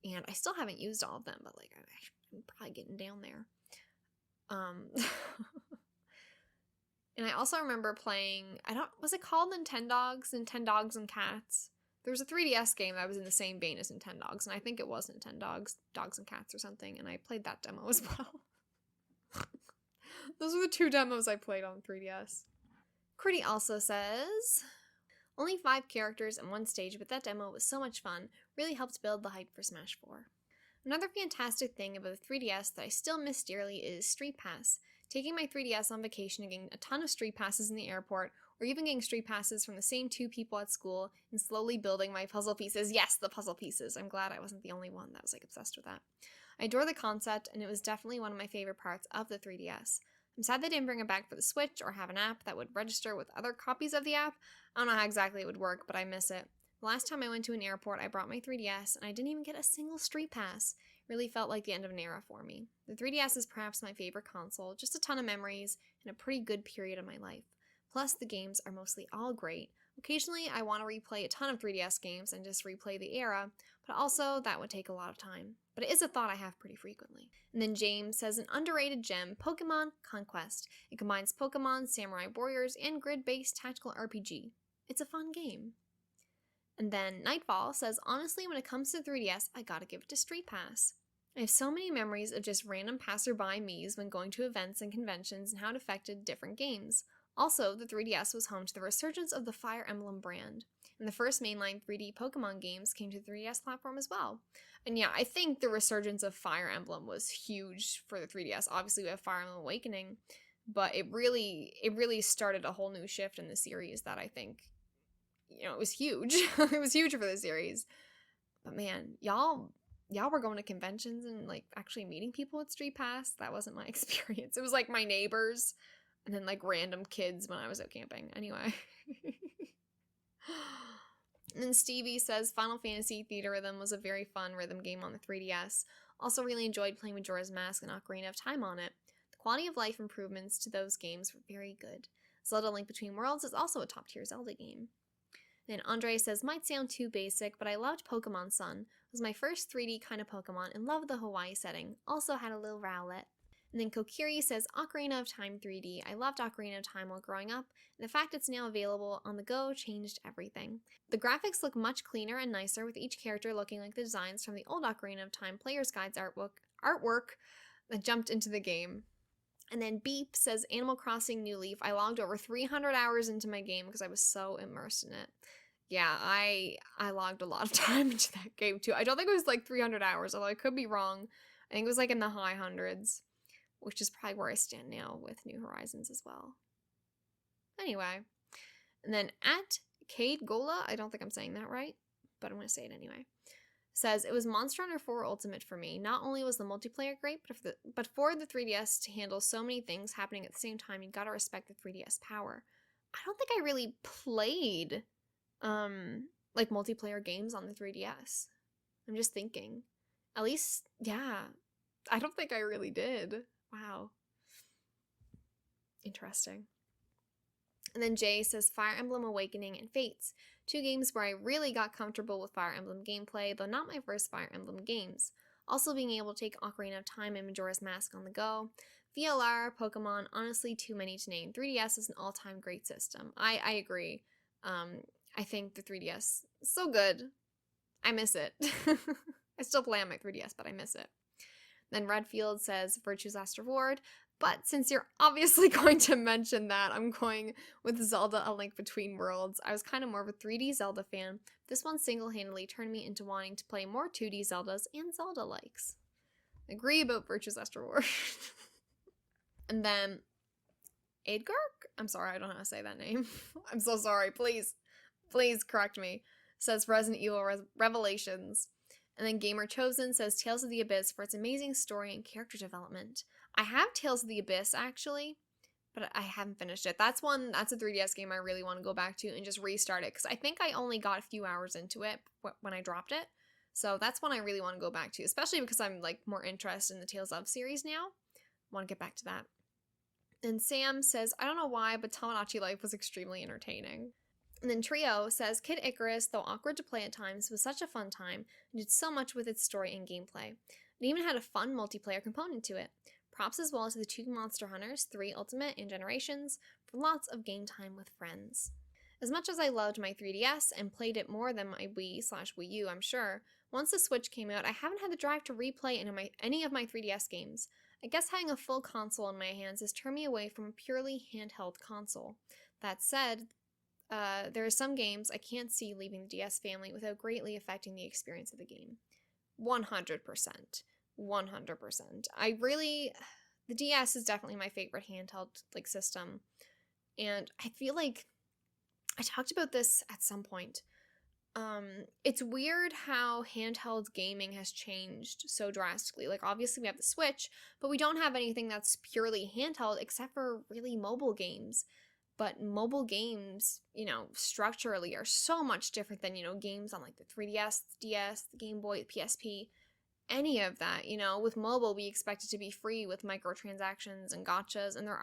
and I still haven't used all of them, but I'm probably getting down there. And I also remember playing, was it called Nintendogs and Cats? There was a 3DS game that was in the same vein as Nintendogs, and I think it was Nintendogs, Dogs and Cats or something, and I played that demo as well. Those were the 2 demos I played on 3DS. QWERTY also says, only 5 characters and 1 stage, but that demo was so much fun, really helped build the hype for Smash 4. Another fantastic thing about the 3DS that I still miss dearly is Street Pass. Taking my 3DS on vacation and getting a ton of Street Passes in the airport, or even getting Street Passes from the same 2 people at school, and slowly building my puzzle pieces. Yes, the puzzle pieces. I'm glad I wasn't the only one that was obsessed with that. I adore the concept, and it was definitely one of my favorite parts of the 3DS. I'm sad they didn't bring it back for the Switch or have an app that would register with other copies of the app. I don't know how exactly it would work, but I miss it. The last time I went to an airport, I brought my 3DS, and I didn't even get a single Street Pass. It really felt like the end of an era for me. The 3DS is perhaps my favorite console, just a ton of memories, and a pretty good period of my life. Plus, the games are mostly all great. Occasionally, I want to replay a ton of 3DS games and just replay the era, but also that would take a lot of time. But it is a thought I have pretty frequently. And then James says, an underrated gem, Pokemon Conquest. It combines Pokemon, Samurai Warriors, and grid-based tactical RPG. It's a fun game. And then Nightfall says, honestly, when it comes to 3DS, I gotta give it to Street Pass. I have so many memories of just random passerby me's when going to events and conventions and how it affected different games. Also, the 3DS was home to the resurgence of the Fire Emblem brand, and the first mainline 3D Pokemon games came to the 3DS platform as well. And yeah, I think the resurgence of Fire Emblem was huge for the 3DS. Obviously, we have Fire Emblem Awakening, but it really started a whole new shift in the series that I think, it was huge. It was huge for the series. But man, y'all were going to conventions and actually meeting people at Street Pass. That wasn't my experience. It was my neighbors and then random kids when I was out camping. Anyway. And then Stevie says Final Fantasy Theatrhythm was a very fun rhythm game on the 3DS. Also really enjoyed playing Majora's Mask and Ocarina of Time on it. The quality of life improvements to those games were very good. Zelda Link Between Worlds is also a top tier Zelda game. Then Andre says, might sound too basic, but I loved Pokemon Sun. It Was my first 3D kind of Pokemon and loved the Hawaii setting. Also had a little Rowlet. And then Kokiri says, Ocarina of Time 3D. I loved Ocarina of Time while growing up, and the fact it's now available on the go changed everything. The graphics look much cleaner and nicer, with each character looking like the designs from the old Ocarina of Time Player's Guide's artwork that jumped into the game. And then Beep says, Animal Crossing New Leaf. I logged over 300 hours into my game because I was so immersed in it. Yeah, I logged a lot of time into that game too. I don't think it was like 300 hours, although I could be wrong. I think it was like in the high hundreds, which is probably where I stand now with New Horizons as well. Anyway, and then at Cade Gola, I don't think I'm saying that right, but I'm going to say it anyway, says, it was Monster Hunter 4 Ultimate for me. Not only was the multiplayer great, but for the 3DS to handle so many things happening at the same time, you gotta respect the 3DS power. I don't think I really played, like multiplayer games on the 3DS. I'm just thinking. At least, yeah, I don't think I really did. Wow. Interesting. And then Jay says Fire Emblem Awakening and Fates, 2 games where I really got comfortable with Fire Emblem gameplay, though not my first Fire Emblem games. Also being able to take Ocarina of Time and Majora's Mask on the go. VLR, Pokemon, honestly too many to name. 3DS is an all-time great system. I agree. I think the 3DS is so good. I miss it. I still play on my 3DS, but I miss it. Then Redfield says Virtue's Last Reward, but since you're obviously going to mention that, I'm going with Zelda A Link Between Worlds. I was kind of more of a 3D Zelda fan. This one single-handedly turned me into wanting to play more 2D Zeldas and Zelda-likes. Agree about Virtue's Last Reward. And then Edgar? I'm sorry, I don't know how to say that name. I'm so sorry. Please correct me. Says Resident Evil Revelations. And then Gamer Chosen says Tales of the Abyss for its amazing story and character development. I have Tales of the Abyss, actually, but I haven't finished it. That's a 3DS game I really want to go back to and just restart it, because I think I only got a few hours into it when I dropped it. So that's one I really want to go back to, especially because I'm like more interested in the Tales of series now. I want to get back to that. And Sam says, I don't know why, but Tomodachi Life was extremely entertaining. And then Trio says, Kid Icarus, though awkward to play at times, was such a fun time and did so much with its story and gameplay. It even had a fun multiplayer component to it. Props as well to the 2 Monster Hunters, 3 Ultimate and Generations, for lots of game time with friends. As much as I loved my 3DS and played it more than my Wii/Wii U, I'm sure, once the Switch came out, I haven't had the drive to replay any of my 3DS games. I guess having a full console in my hands has turned me away from a purely handheld console. That said, there are some games I can't see leaving the DS family without greatly affecting the experience of the game. 100%. 100%. The DS is definitely my favorite handheld system. And I feel like I talked about this at some point. It's weird how handheld gaming has changed so drastically. Like, obviously we have the Switch, but we don't have anything that's purely handheld except for really mobile games. But mobile games, structurally are so much different than, games on like the 3DS, the DS, the Game Boy, the PSP, any of that. With mobile, we expect it to be free with microtransactions and gotchas, and there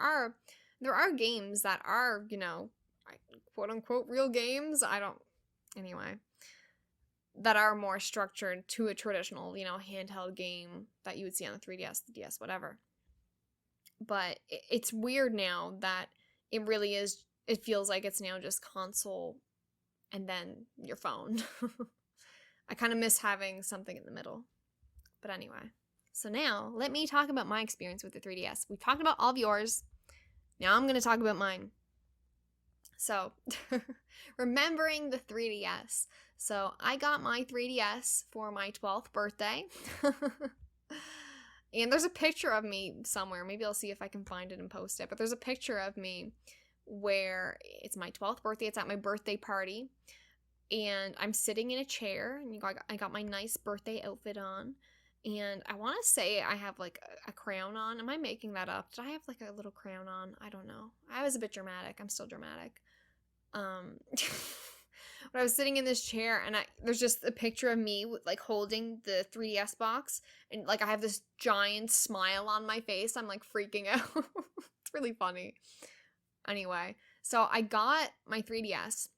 are games that are, quote unquote real games. That are more structured to a traditional, handheld game that you would see on the 3DS, the DS, whatever. But it's weird now that it really is, it feels like it's now just console and then your phone. I kind of miss having something in the middle. But anyway, so now let me talk about my experience with the 3DS. We've talked about all of yours. Now I'm going to talk about mine. So, remembering the 3DS. So, I got my 3DS for my 12th birthday. And there's a picture of me somewhere. Maybe I'll see if I can find it and post it. But there's a picture of me where it's my 12th birthday. It's at my birthday party. And I'm sitting in a chair. And I got my nice birthday outfit on. And I want to say I have like a crown on. Am I making that up? Did I have like a little crown on? I don't know. I was a bit dramatic. I'm still dramatic. But I was sitting in this chair, and there's just a picture of me like holding the 3DS box, and like I have this giant smile on my face. I'm like freaking out. It's really funny. Anyway, so I got my 3DS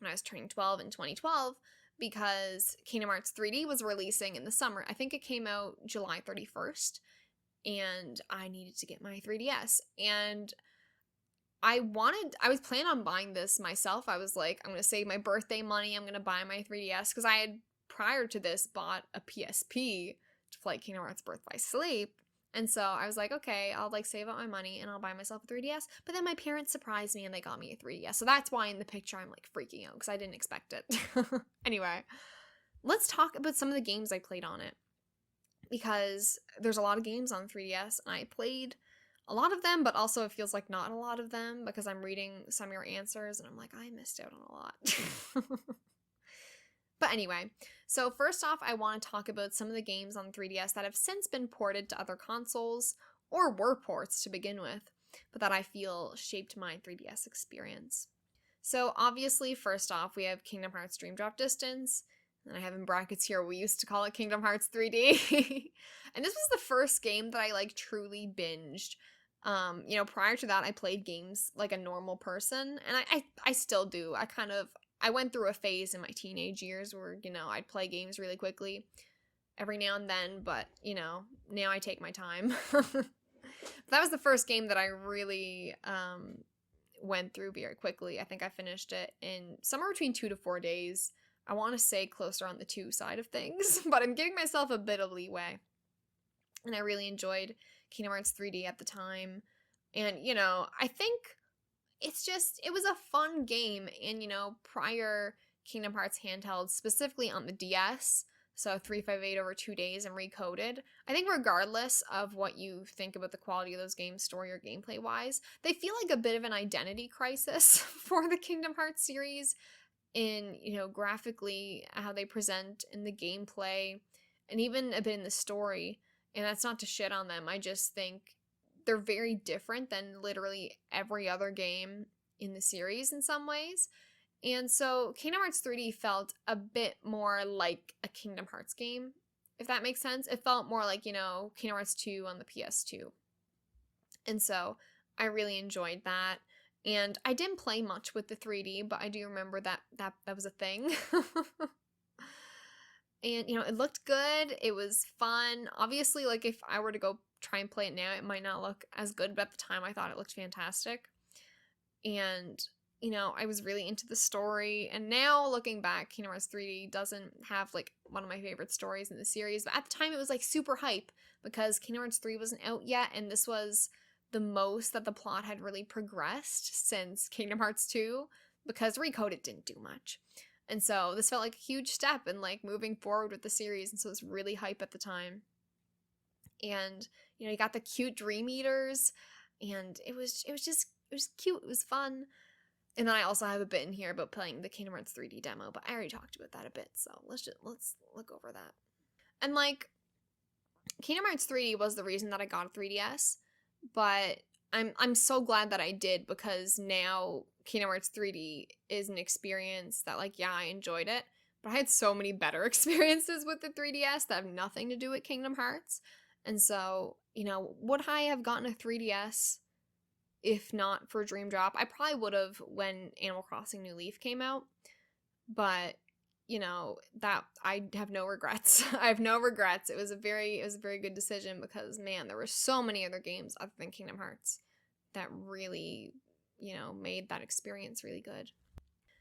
when I was turning 12 in 2012, because Kingdom Hearts 3D was releasing in the summer. I think it came out July 31st, and I needed to get my 3DS. And I was planning on buying this myself. I was like, I'm going to save my birthday money. I'm going to buy my 3DS, because I had, prior to this, bought a PSP to play Kingdom Hearts Birth by Sleep. And so I was like, okay, I'll like save up my money and I'll buy myself a 3DS. But then my parents surprised me and they got me a 3DS. So that's why in the picture I'm like freaking out, because I didn't expect it. Anyway, let's talk about some of the games I played on it, because there's a lot of games on 3DS and I played a lot of them, but also it feels like not a lot of them because I'm reading some of your answers and I'm like, I missed out on a lot. But anyway, so first off, I want to talk about some of the games on 3DS that have since been ported to other consoles, or were ports to begin with, but that I feel shaped my 3DS experience. So obviously, first off, we have Kingdom Hearts Dream Drop Distance, and I have in brackets here, we used to call it Kingdom Hearts 3D. And this was the first game that I like truly binged. Prior to that, I played games like a normal person, and I still do. I went through a phase in my teenage years where, I'd play games really quickly every now and then, but, now I take my time. That was the first game that I really went through very quickly. I think I finished it in somewhere between 2 to 4 days. I want to say closer on the 2 side of things, but I'm giving myself a bit of leeway. And I really enjoyed Kingdom Hearts 3D at the time. And, I think it was a fun game. And, prior Kingdom Hearts handhelds, specifically on the DS, so 358 over 2 days and recoded, I think regardless of what you think about the quality of those games, story or gameplay wise, they feel like a bit of an identity crisis for the Kingdom Hearts series in, graphically, how they present in the gameplay, and even a bit in the story. And that's not to shit on them. I just think they're very different than literally every other game in the series in some ways. And so Kingdom Hearts 3D felt a bit more like a Kingdom Hearts game, if that makes sense. It felt more like, Kingdom Hearts 2 on the PS2. And so I really enjoyed that. And I didn't play much with the 3D, but I do remember that was a thing. And, it looked good. It was fun. Obviously, like, if I were to go try and play it now, it might not look as good, but at the time I thought it looked fantastic. And, I was really into the story. And now, looking back, Kingdom Hearts 3D doesn't have, like, one of my favorite stories in the series. But at the time, it was, like, super hype because Kingdom Hearts 3 wasn't out yet, and this was the most that the plot had really progressed since Kingdom Hearts 2, because Recoded didn't do much. And so this felt like a huge step in like moving forward with the series, and so it was really hype at the time. And you got the cute Dream Eaters, and it was cute, it was fun. And then I also have a bit in here about playing the Kingdom Hearts 3D demo, but I already talked about that a bit, so let's look over that. And like, Kingdom Hearts 3D was the reason that I got a 3DS, but I'm so glad that I did, because now Kingdom Hearts 3D is an experience that, like, yeah, I enjoyed it, but I had so many better experiences with the 3DS that have nothing to do with Kingdom Hearts. And so, would I have gotten a 3DS if not for Dream Drop? I probably would have when Animal Crossing New Leaf came out, but that I have no regrets. I have no regrets. It was a very good decision, because man, there were so many other games other than Kingdom Hearts that really, made that experience really good.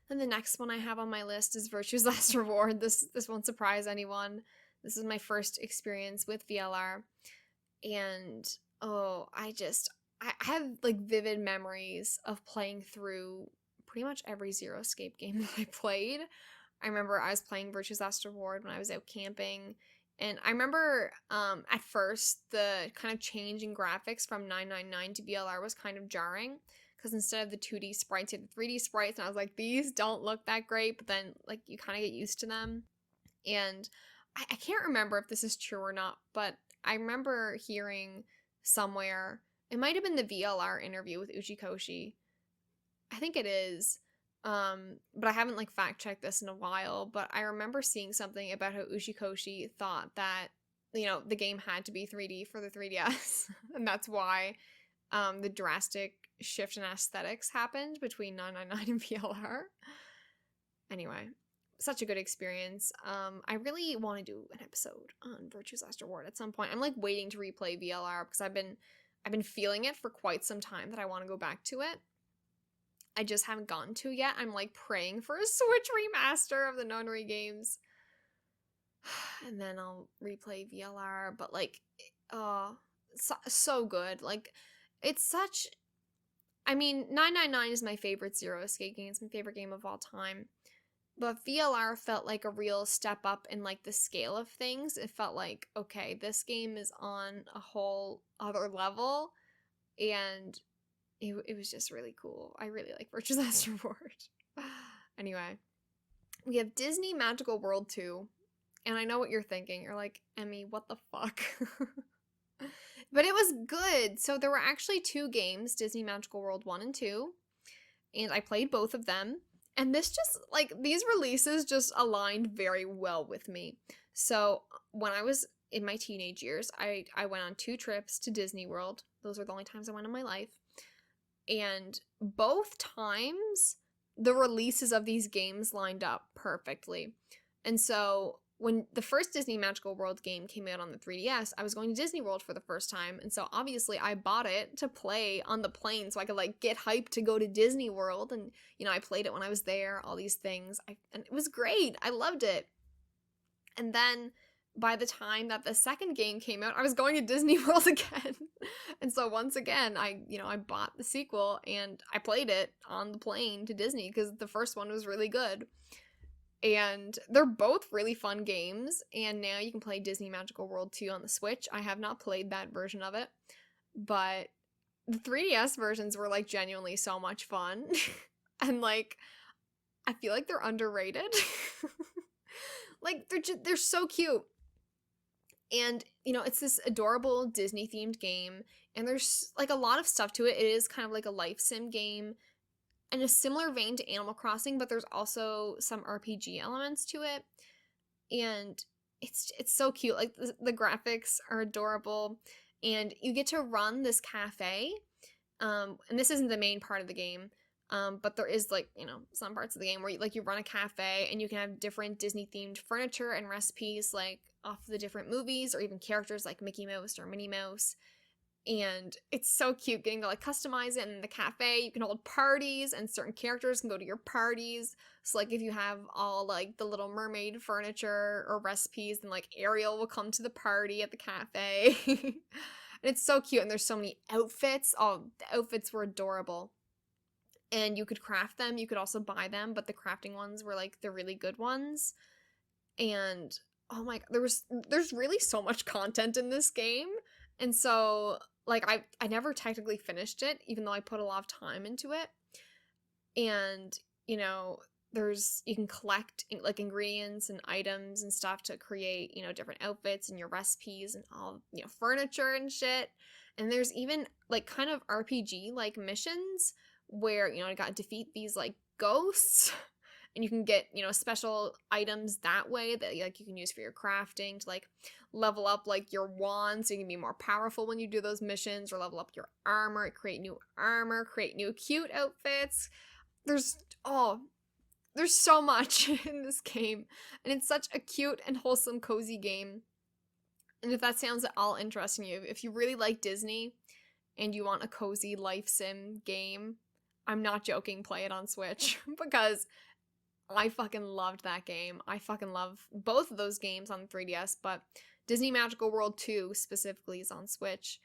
And the next one I have on my list is Virtue's Last Reward. This won't surprise anyone. This is my first experience with VLR, and I have like vivid memories of playing through pretty much every Zero Escape game that I played. I remember I was playing Virtue's Last Reward when I was out camping, and I remember at first the kind of change in graphics from 999 to VLR was kind of jarring, because instead of the 2D sprites, you had the 3D sprites, and I was like, these don't look that great, but then like you kind of get used to them. And I can't remember if this is true or not, but I remember hearing somewhere, it might have been the VLR interview with Uchikoshi, I think it is, but I haven't like fact checked this in a while, but I remember seeing something about how Uchikoshi thought that, the game had to be 3D for the 3DS, and that's why the drastic shift in aesthetics happened between 999 and VLR. Anyway, such a good experience. I really want to do an episode on Virtue's Last Reward at some point. I'm like waiting to replay VLR because I've been feeling it for quite some time that I want to go back to it. I just haven't gotten to yet. I'm like praying for a Switch remaster of the Nonary games. And then I'll replay VLR, but like, so good. Like, it's such. I mean, 999 is my favorite Zero Escape game. It's my favorite game of all time. But VLR felt like a real step up in like the scale of things. It felt like, okay, this game is on a whole other level, and it was just really cool. I really like Virtue's Last Reward. Anyway, we have Disney Magical World 2, and I know what you're thinking. You're like, Emmy, what the fuck? But it was good. So there were actually 2 games, Disney Magical World 1 and 2, and I played both of them. And this just, like, these releases just aligned very well with me. So when I was in my teenage years, I went on 2 trips to Disney World. Those are the only times I went in my life. And both times, the releases of these games lined up perfectly. And so when the first Disney Magical World game came out on the 3DS, I was going to Disney World for the first time, and so obviously I bought it to play on the plane so I could like get hyped to go to Disney World, and you know, I played it when I was there, all these things. And it was great. I loved it. And then by the time that the second game came out, I was going to Disney World again. And so once again, I bought the sequel and I played it on the plane to Disney because the first one was really good. And they're both really fun games, and now you can play Disney Magical World 2 on the Switch. I have not played that version of it, but the 3DS versions were like genuinely so much fun. And like, I feel like they're underrated. Like, they're so cute. And, you know, it's this adorable Disney themed game, and there's like a lot of stuff to it. It is kind of like a life sim game in a similar vein to Animal Crossing, but there's also some RPG elements to it, and it's so cute. Like, the graphics are adorable, and you get to run this cafe, and this isn't the main part of the game, but there is, like, you know, some parts of the game where you run a cafe, and you can have different Disney-themed furniture and recipes, like, off the different movies, or even characters like Mickey Mouse or Minnie Mouse. And it's so cute getting to like customize it. In the cafe, you can hold parties, and certain characters can go to your parties. So like if you have all like the Little Mermaid furniture or recipes, then like Ariel will come to the party at the cafe. And it's so cute, and there's so many outfits. Oh, the outfits were adorable. And you could craft them, you could also buy them, but the crafting ones were like the really good ones. And oh my god, there's really so much content in this game. And so, like, I never technically finished it, even though I put a lot of time into it. And, you know, you can collect, like, ingredients and items and stuff to create, you know, different outfits and your recipes and all, you know, furniture and shit. And there's even, like, kind of RPG-like missions where, you know, I got to defeat these, like, ghosts. And you can get, you know, special items that way that, like, you can use for your crafting to, like, level up, like, your wand so you can be more powerful when you do those missions, or level up your armor, create new armor, create new cute outfits. There's so much in this game, and it's such a cute and wholesome, cozy game. And if that sounds at all interesting to you, if you really like Disney and you want a cozy life sim game, I'm not joking, play it on Switch, because I fucking loved that game. I fucking love both of those games on the 3DS, but Disney Magical World 2 specifically is on Switch,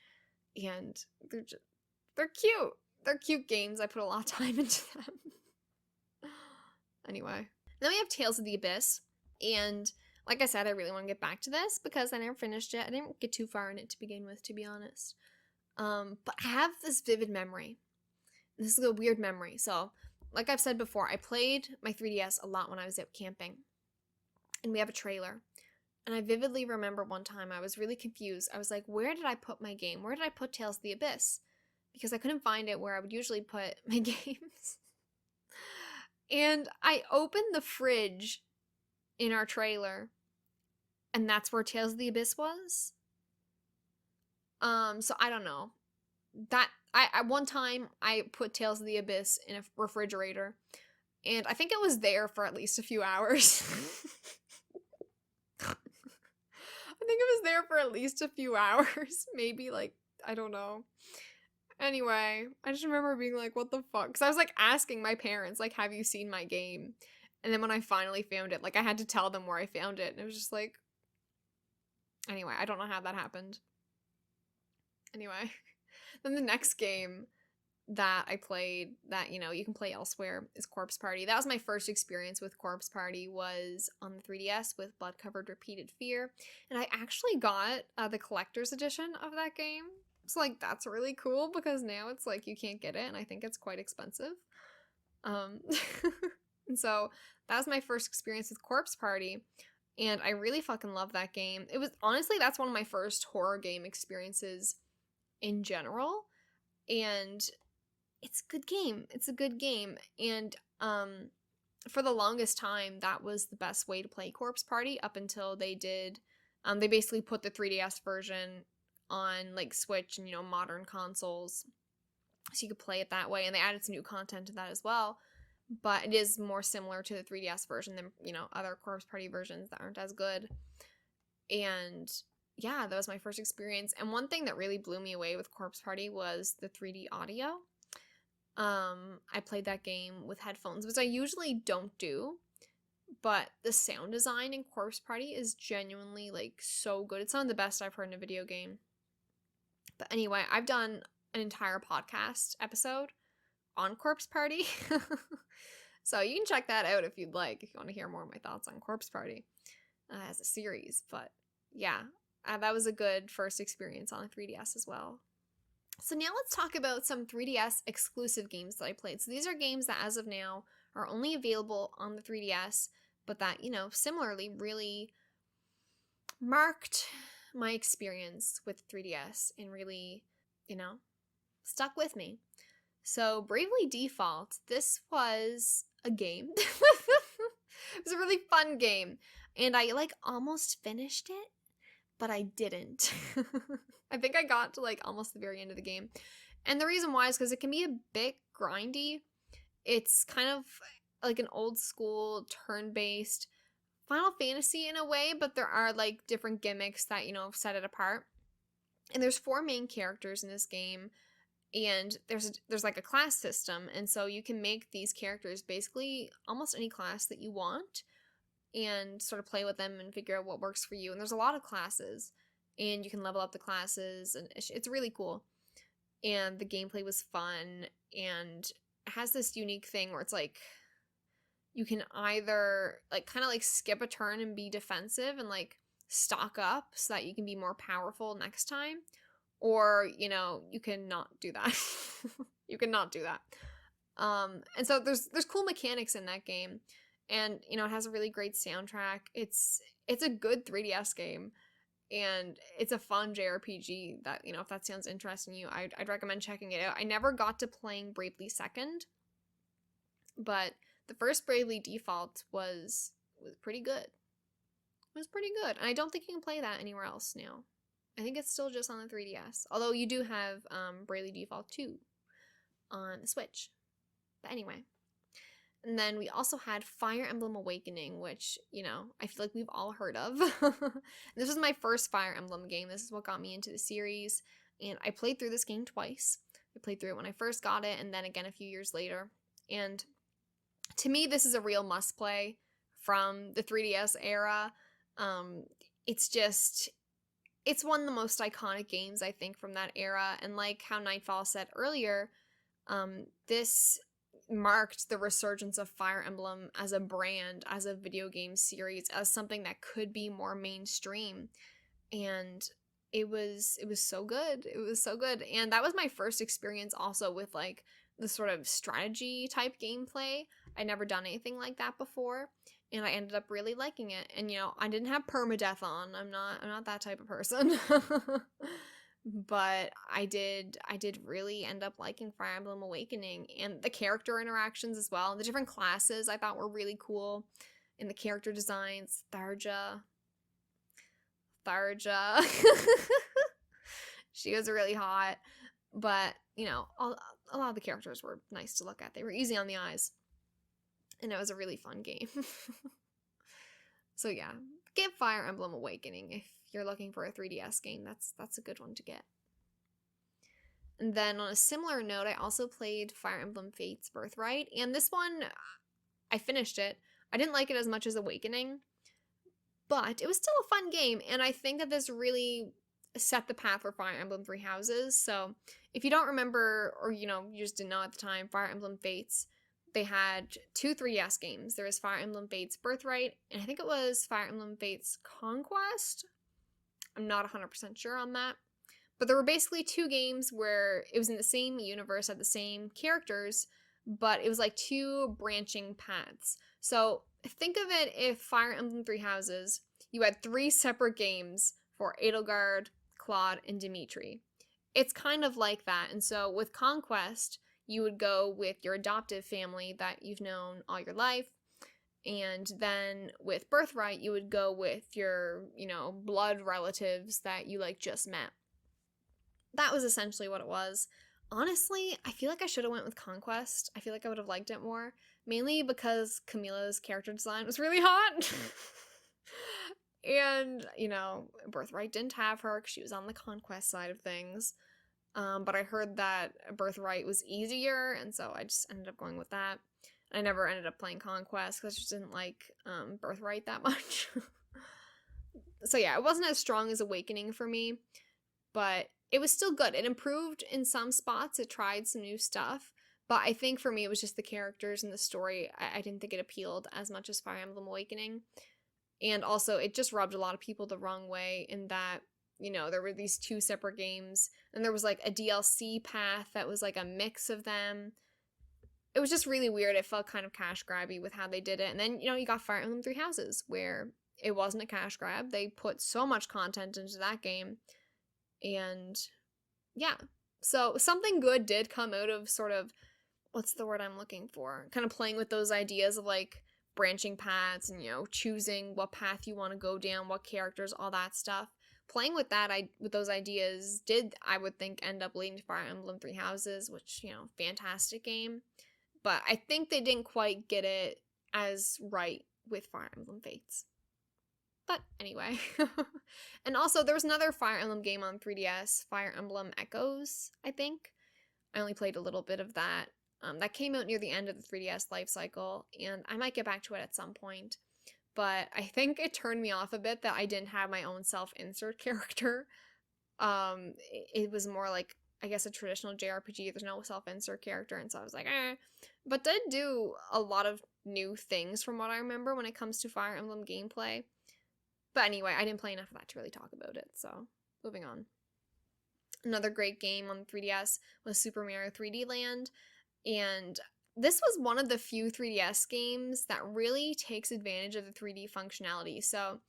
and they're cute. They're cute games. I put a lot of time into them. Anyway. Then we have Tales of the Abyss, and like I said, I really want to get back to this because I never finished it. I didn't get too far in it to begin with, to be honest. But I have this vivid memory. This is a weird memory. So, like I've said before, I played my 3DS a lot when I was out camping. And we have a trailer. And I vividly remember one time I was really confused. I was like, where did I put my game? Where did I put Tales of the Abyss? Because I couldn't find it where I would usually put my games. And I opened the fridge in our trailer, and that's where Tales of the Abyss was. So I don't know. That I one time I put Tales of the Abyss in a refrigerator, and I think it was there for at least a few hours. I think it was there for at least a few hours, maybe, like, I don't know. Anyway, I just remember being like, what the fuck? Because I was, like, asking my parents, like, have you seen my game? And then when I finally found it, like, I had to tell them where I found it, and it was just like, anyway, I don't know how that happened. Anyway, then the next game that I played that, you know, you can play elsewhere is Corpse Party. That was my first experience with Corpse Party, was on the 3DS with Blood Covered Repeated Fear. And I actually got the collector's edition of that game. So, like, that's really cool because now it's like you can't get it, and I think it's quite expensive. And so that was my first experience with Corpse Party, and I really fucking love that game. It was, honestly, that's one of my first horror game experiences in general, and it's a good game. It's a good game. And for the longest time, that was the best way to play Corpse Party up until they did, they basically put the 3DS version on, like, Switch and, you know, modern consoles, so you could play it that way, and they added some new content to that as well, but it is more similar to the 3DS version than, you know, other Corpse Party versions that aren't as good. And yeah, that was my first experience, and one thing that really blew me away with Corpse Party was the 3D audio. I played that game with headphones, which I usually don't do, but the sound design in Corpse Party is genuinely, like, so good. It's some of the best I've heard in a video game. But anyway, I've done an entire podcast episode on Corpse Party. So you can check that out if you'd like, if you want to hear more of my thoughts on Corpse Party as a series. But yeah, that was a good first experience on a 3DS as well. So now let's talk about some 3DS exclusive games that I played. So these are games that as of now are only available on the 3DS, but that, you know, similarly really marked my experience with 3DS and really, you know, stuck with me. So Bravely Default, this was a game. It was a really fun game, and I, like, almost finished it, but I didn't. I think I got to, like, almost the very end of the game. And the reason why is because it can be a bit grindy. It's kind of like an old school turn-based Final Fantasy in a way, but there are, like, different gimmicks that, you know, set it apart. And there's 4 main characters in this game, and there's like a class system, and so you can make these characters basically almost any class that you want and sort of play with them and figure out what works for you. And there's a lot of classes, and you can level up the classes, and it's really cool. And the gameplay was fun, and it has this unique thing where it's like you can either, like, kind of like skip a turn and be defensive and, like, stock up so that you can be more powerful next time, or, you know, you cannot do that. You cannot do that. And so there's cool mechanics in that game, and, you know, it has a really great soundtrack. It's a good 3DS game, and it's a fun JRPG that, you know, if that sounds interesting to you, I'd recommend checking it out. I never got to playing Bravely Second, but the first Bravely Default was pretty good. It was pretty good, and I don't think you can play that anywhere else now. I think it's still just on the 3DS, although you do have Bravely Default 2 on the Switch. But anyway. And then we also had Fire Emblem Awakening, which, you know, I feel like we've all heard of. This was my first Fire Emblem game. This is what got me into the series, and I played through this game twice. I played through it when I first got it, and then again a few years later. And to me, this is a real must-play from the 3DS era. It's one of the most iconic games, I think, from that era. And like how Nightfall said earlier, this marked the resurgence of Fire Emblem as a brand, as a video game series, as something that could be more mainstream. And it was so good. It was so good. And that was my first experience also with, like, the sort of strategy type gameplay. I'd never done anything like that before, and I ended up really liking it. And, you know, I didn't have permadeath on. I'm not that type of person. But I did really end up liking Fire Emblem Awakening, and the character interactions as well. The different classes I thought were really cool, and the character designs. Tharja. She was really hot, but, you know, a lot of the characters were nice to look at. They were easy on the eyes. and it was a really fun game. So yeah, get Fire Emblem Awakening if you're looking for a 3DS game. That's a good one to get. And then on a similar note, I also played Fire Emblem Fates Birthright, and this one, I finished it. I didn't like it as much as Awakening, but it was still a fun game, and I think that this really set the path for Fire Emblem Three Houses. So if you don't remember, or you just didn't know at the time, Fire Emblem Fates, they had two 3DS games. There was Fire Emblem Fates Birthright, and I think it was Fire Emblem Fates Conquest. I'm not 100% sure on that. But there were basically two games where it was in the same universe, had the same characters, but it was like two branching paths. So think of it if Fire Emblem Three Houses, you had three separate games for Edelgard, Claude, and Dimitri. It's kind of like that. And so with Conquest, you would go with your adoptive family that you've known all your life. And then with Birthright, you would go with your, blood relatives that you just met. That was essentially what it was. Honestly, I feel like I should have went with Conquest. I feel like I would have liked it more. Mainly because Camilla's character design was really hot. And, Birthright didn't have her because she was on the Conquest side of things. But I heard that Birthright was easier, and so I just ended up going with that. I never ended up playing Conquest because I just didn't like Birthright that much. So yeah, it wasn't as strong as Awakening for me, but it was still good. It improved in some spots. It tried some new stuff. But I think for me, it was just the characters and the story. I didn't think it appealed as much as Fire Emblem Awakening. And also, it just rubbed a lot of people the wrong way in that, there were these two separate games. And there was a DLC path that was a mix of them. It was just really weird. It felt kind of cash grabby with how they did it. And then, you got Fire Emblem Three Houses, where it wasn't a cash grab. They put so much content into that game. And yeah, so something good did come out of sort of, what's the word I'm looking for? Kind of playing with those ideas of branching paths and, choosing what path you want to go down, what characters, all that stuff. Playing with that, with those ideas did, I would think, end up leading to Fire Emblem Three Houses, which, fantastic game. But I think they didn't quite get it as right with Fire Emblem Fates. But anyway. And also, there was another Fire Emblem game on 3DS, Fire Emblem Echoes, I think. I only played a little bit of that. That came out near the end of the 3DS life cycle, and I might get back to it at some point. But I think it turned me off a bit that I didn't have my own self-insert character. It was more like, I guess, a traditional JRPG. There's no self-insert character, and so I was like, eh. But did do a lot of new things from what I remember when it comes to Fire Emblem gameplay. But anyway, I didn't play enough of that to really talk about it, so moving on. Another great game on 3DS was Super Mario 3D Land, and this was one of the few 3DS games that really takes advantage of the 3D functionality. So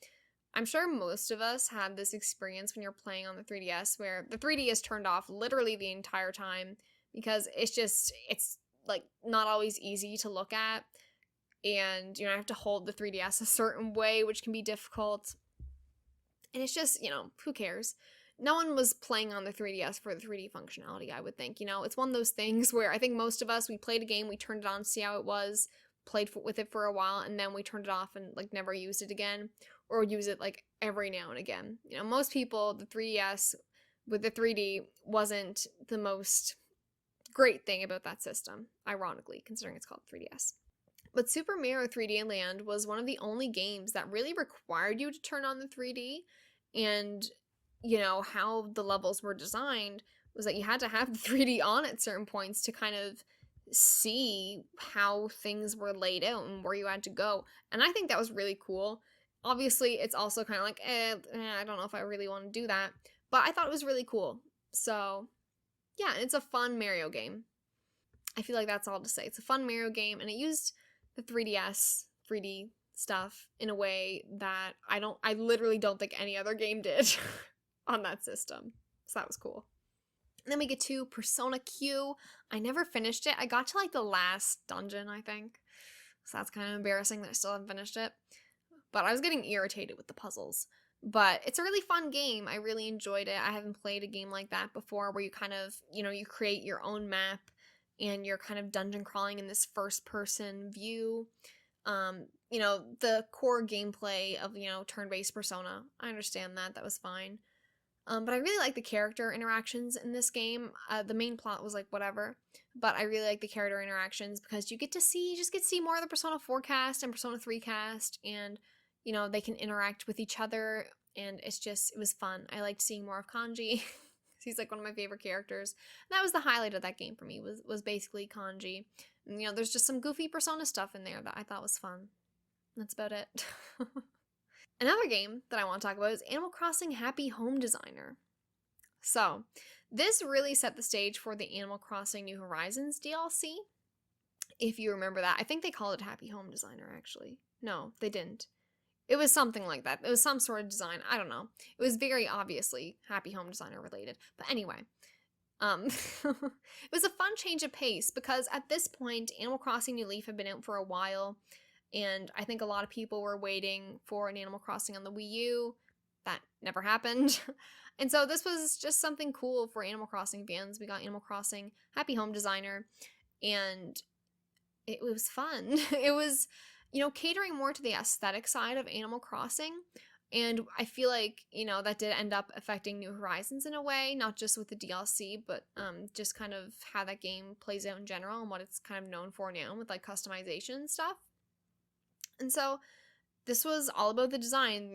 I'm sure most of us had this experience when you're playing on the 3DS where the 3D is turned off literally the entire time because it's not always easy to look at. And, I have to hold the 3DS a certain way, which can be difficult. And it's just, who cares? No one was playing on the 3DS for the 3D functionality, I would think. It's one of those things where I think most of us, we played a game, we turned it on to see how it was, played with it for a while, and then we turned it off and, never used it again. Or use it, every now and again. Most people, the 3DS with the 3D wasn't the most great thing about that system, ironically, considering it's called 3DS. But Super Mario 3D Land was one of the only games that really required you to turn on the 3D. And, how the levels were designed was that you had to have the 3D on at certain points to kind of see how things were laid out and where you had to go. And I think that was really cool. Obviously, it's also kind of I don't know if I really want to do that. But I thought it was really cool. So, yeah, it's a fun Mario game. I feel like that's all to say. It's a fun Mario game, and it used the 3DS 3D stuff in a way that I literally don't think any other game did on that system. So that was cool. And then we get to Persona Q. I never finished it. I got to the last dungeon, I think. So that's kind of embarrassing that I still haven't finished it. But I was getting irritated with the puzzles. But it's a really fun game. I really enjoyed it. I haven't played a game like that before where you kind of, you create your own map and you're kind of dungeon crawling in this first person view. The core gameplay of, turn-based Persona. I understand that. That was fine. But I really like the character interactions in this game. The main plot was like whatever, but I really like the character interactions because you get to see more of the Persona 4 cast and Persona 3 cast, and they can interact with each other, and it was fun. I liked seeing more of Kanji. He's like one of my favorite characters. And that was the highlight of that game for me, was basically Kanji. And, there's just some goofy Persona stuff in there that I thought was fun. That's about it. Another game that I want to talk about is Animal Crossing Happy Home Designer. So, this really set the stage for the Animal Crossing New Horizons DLC. If you remember that. I think they called it Happy Home Designer, actually. No, they didn't. It was something like that. It was some sort of design. I don't know. It was very obviously Happy Home Designer related. But anyway, it was a fun change of pace because at this point, Animal Crossing New Leaf had been out for a while, and I think a lot of people were waiting for an Animal Crossing on the Wii U. That never happened. And so this was just something cool for Animal Crossing fans. We got Animal Crossing Happy Home Designer, and it was fun. It was, catering more to the aesthetic side of Animal Crossing. And I feel like, that did end up affecting New Horizons in a way, not just with the DLC, but just kind of how that game plays out in general and what it's kind of known for now with like customization and stuff. And so this was all about the design.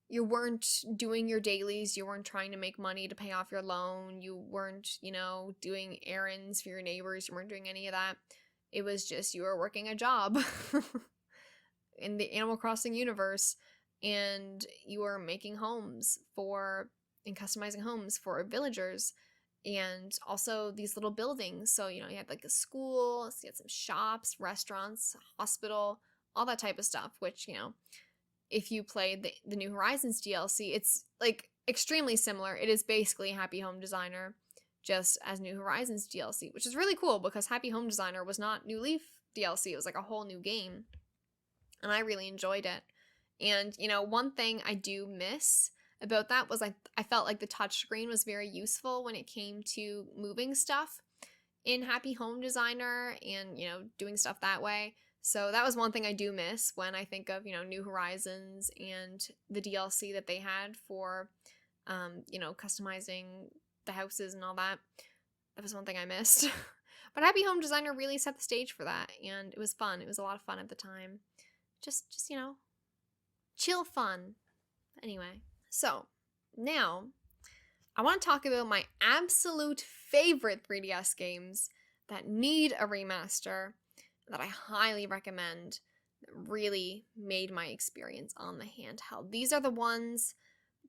You weren't doing your dailies, you weren't trying to make money to pay off your loan, you weren't, doing errands for your neighbors, you weren't doing any of that. It was just you were working a job in the Animal Crossing universe, and you were making homes and customizing homes for villagers, and also these little buildings. So, you had like a school, so you had some shops, restaurants, hospital, all that type of stuff, which, if you played the New Horizons DLC, it's like extremely similar. It is basically Happy Home Designer, just as New Horizons DLC, which is really cool because Happy Home Designer was not New Leaf DLC. It was like a whole new game, and I really enjoyed it. And, one thing I do miss about that was I felt like the touchscreen was very useful when it came to moving stuff in Happy Home Designer and, doing stuff that way. So that was one thing I do miss when I think of, New Horizons and the DLC that they had for, customizing the houses and all that. That was one thing I missed. But Happy Home Designer really set the stage for that, and it was fun. It was a lot of fun at the time. Just chill fun. Anyway, so now I want to talk about my absolute favorite 3DS games that need a remaster, that I highly recommend, that really made my experience on the handheld. These are the ones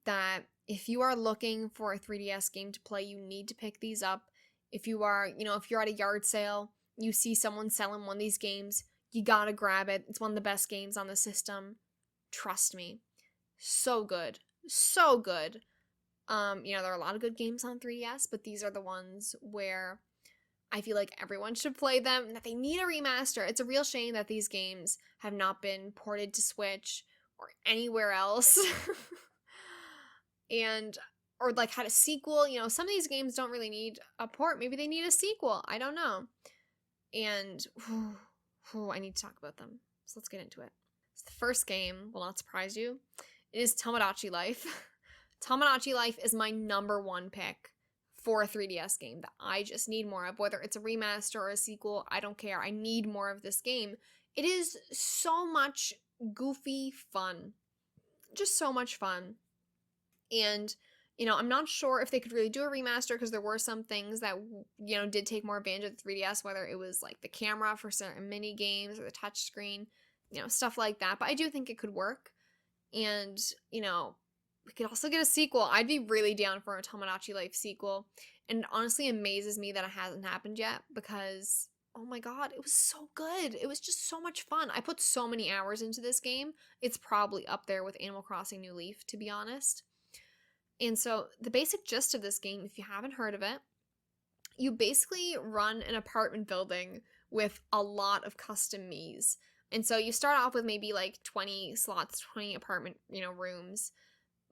that if you are looking for a 3DS game to play, you need to pick these up. If you are, if you're at a yard sale, you see someone selling one of these games, you gotta grab it. It's one of the best games on the system. Trust me. So good. So good. There are a lot of good games on 3DS, but these are the ones where I feel like everyone should play them, and that they need a remaster. It's a real shame that these games have not been ported to Switch or anywhere else. Or like had a sequel. Some of these games don't really need a port. Maybe they need a sequel. I don't know. And I need to talk about them. So let's get into it. So the first game will not surprise you. It is Tomodachi Life. Tomodachi Life is my number one pick for a 3DS game that I just need more of. Whether it's a remaster or a sequel, I don't care. I need more of this game. It is so much goofy fun. Just so much fun. And, I'm not sure if they could really do a remaster because there were some things that, did take more advantage of the 3DS, whether it was like the camera for certain mini games or the touchscreen, stuff like that. But I do think it could work. And, we could also get a sequel. I'd be really down for a Tomodachi Life sequel. And it honestly amazes me that it hasn't happened yet because, oh my god, it was so good. It was just so much fun. I put so many hours into this game. It's probably up there with Animal Crossing New Leaf, to be honest. And so the basic gist of this game, if you haven't heard of it, you basically run an apartment building with a lot of custom Miis. And so you start off with maybe like 20 slots, 20 apartment, rooms.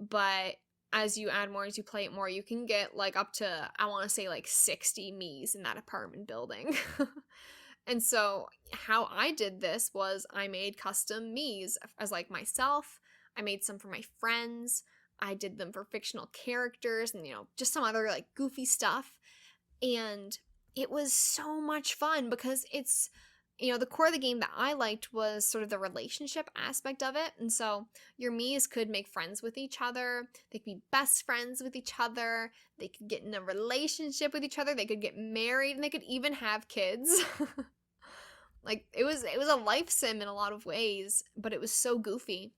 But as you add more, as you play it more, you can get like up to, I want to say like 60 Miis in that apartment building. And so how I did this was I made custom Miis as like myself. I made some for my friends. I did them for fictional characters and, just some other like goofy stuff. And it was so much fun because it's, the core of the game that I liked was sort of the relationship aspect of it. And so your Miis could make friends with each other. They could be best friends with each other. They could get in a relationship with each other. They could get married, and they could even have kids. Like it was a life sim in a lot of ways, but it was so goofy.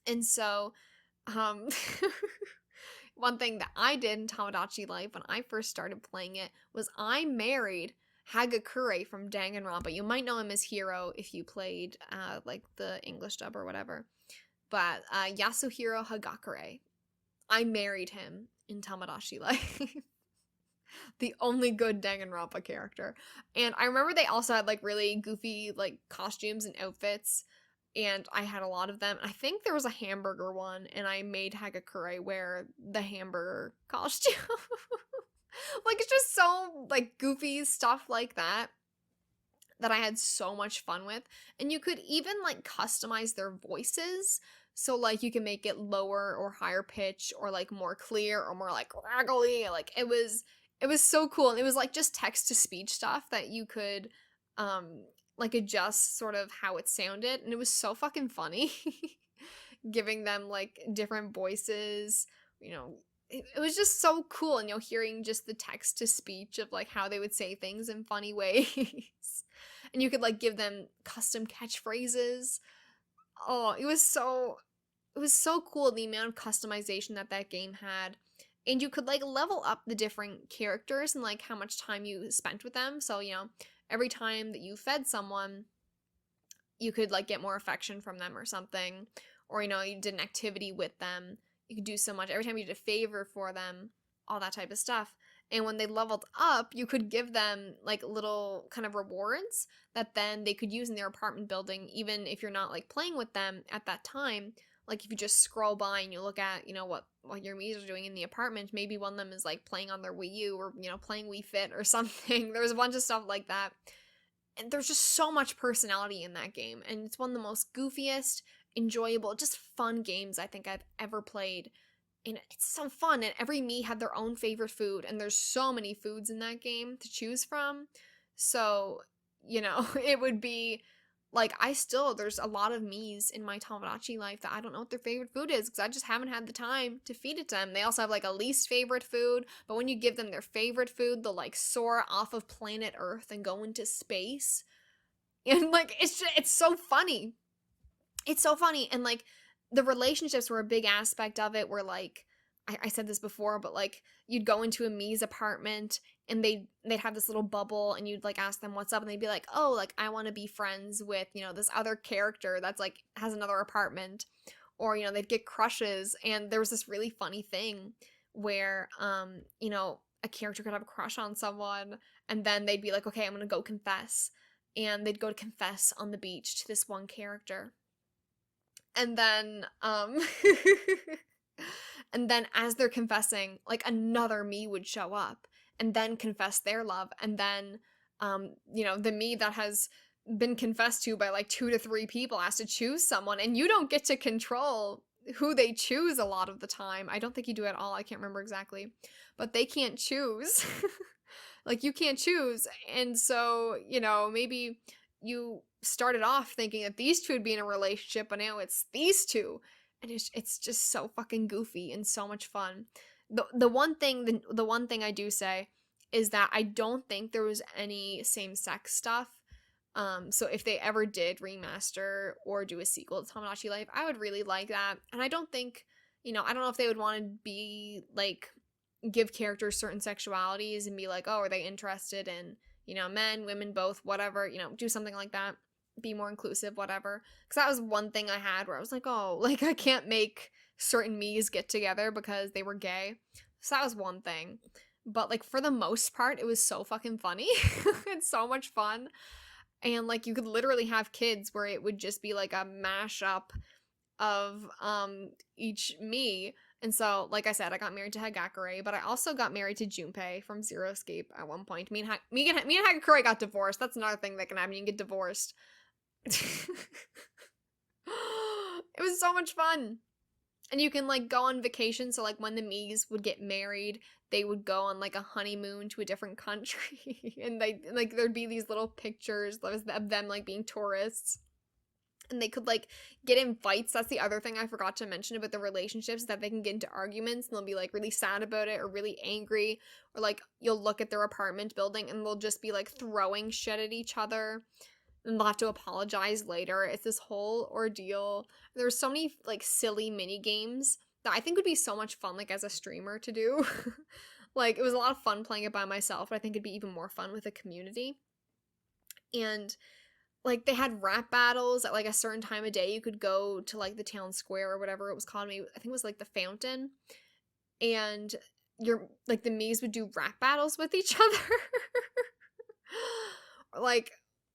And so um one thing that I did in Tomodachi Life when I first started playing it was I married Hagakure from Danganronpa. You might know him as Hiro if you played like the English dub or whatever. But Yasuhiro Hagakure. I married him in Tomodachi Life. The only good Danganronpa character. And I remember they also had like really goofy like costumes and outfits, and I had a lot of them. I think there was a hamburger one, and I made Hagakure wear the hamburger costume. Like it's just so like goofy stuff like that I had so much fun with. And you could even like customize their voices. So like you can make it lower or higher pitch, or like more clear or more like raggly. Like it was so cool. And it was like just text to speech stuff that you could like adjust sort of how it sounded, and it was so fucking funny. Giving them like different voices, it was just so cool. And hearing just the text to speech of like how they would say things in funny ways. And you could like give them custom catchphrases. Oh, it was so cool, the amount of customization that game had. And you could like level up the different characters and like how much time you spent with them. So, every time that you fed someone, you could like get more affection from them or something. Or, you did an activity with them. You could do so much. Every time you did a favor for them, all that type of stuff. And when they leveled up, you could give them like little kind of rewards that then they could use in their apartment building, even if you're not like playing with them at that time. Like if you just scroll by and you look at, what your Miis are doing in the apartment, maybe one of them is like playing on their Wii U or, playing Wii Fit or something. There's a bunch of stuff like that. And there's just so much personality in that game. And it's one of the most goofiest, enjoyable, just fun games I think I've ever played. And it's so fun. And every Mii had their own favorite food. And there's so many foods in that game to choose from. So, it would be like, there's a lot of Miis in my Tomodachi Life that I don't know what their favorite food is because I just haven't had the time to feed it to them. They also have like a least favorite food, but when you give them their favorite food, they'll like soar off of planet Earth and go into space. And like, it's so funny. It's so funny. And like, the relationships were a big aspect of it, where like, I said this before, but like you'd go into a Mii's apartment and they'd have this little bubble, and you'd like ask them what's up, and they'd be like, oh, like I want to be friends with, this other character that's like has another apartment. Or, they'd get crushes. And there was this really funny thing where, a character could have a crush on someone, and then they'd be like, okay, I'm gonna go confess. And they'd go to confess on the beach to this one character. And then, and then as they're confessing, like another Mii would show up and then confess their love. And then, the Mii that has been confessed to by like 2 to 3 people has to choose someone, and you don't get to control who they choose a lot of the time. I don't think you do at all. I can't remember exactly, but they can't choose. Like you can't choose. And so, maybe you started off thinking that these two would be in a relationship, but now it's these two. And it's just so fucking goofy and so much fun. The one thing I do say is that I don't think there was any same-sex stuff. So if they ever did remaster or do a sequel to Tomodachi Life, I would really like that. And I don't think, I don't know if they would want to be like, give characters certain sexualities and be like, oh, are they interested in, men, women, both, whatever, do something like that. Be more inclusive, whatever. Because that was one thing I had where I was like, oh, like I can't make certain Miis get together because they were gay. So that was one thing. But like for the most part, it was so fucking funny. It's so much fun. And like you could literally have kids where it would just be like a mashup of each Mii. And so, like I said, I got married to Hagakure, but I also got married to Junpei from Zero Escape at one point. Me and Hagakure got divorced. That's another thing that can happen. You can get divorced. It was so much fun. And you can, like, go on vacation. So, like, when the Miis would get married, they would go on, like, a honeymoon to a different country. And, there'd be these little pictures of them, like, being tourists. And they could, like, get in fights. That's the other thing I forgot to mention about the relationships, that they can get into arguments and they'll be, like, really sad about it or really angry. Or, like, you'll look at their apartment building and they'll just be, like, throwing shit at each other. And they'll have to apologize later. It's this whole ordeal. There's so many, like, silly mini games that I think would be so much fun, like, as a streamer to do. Like, it was a lot of fun playing it by myself, but I think it'd be even more fun with a community. And, like, they had rap battles at, like, a certain time of day. You could go to, like, the town square or whatever it was called. Maybe, I think it was, like, the fountain. And the Miis would do rap battles with each other. Like,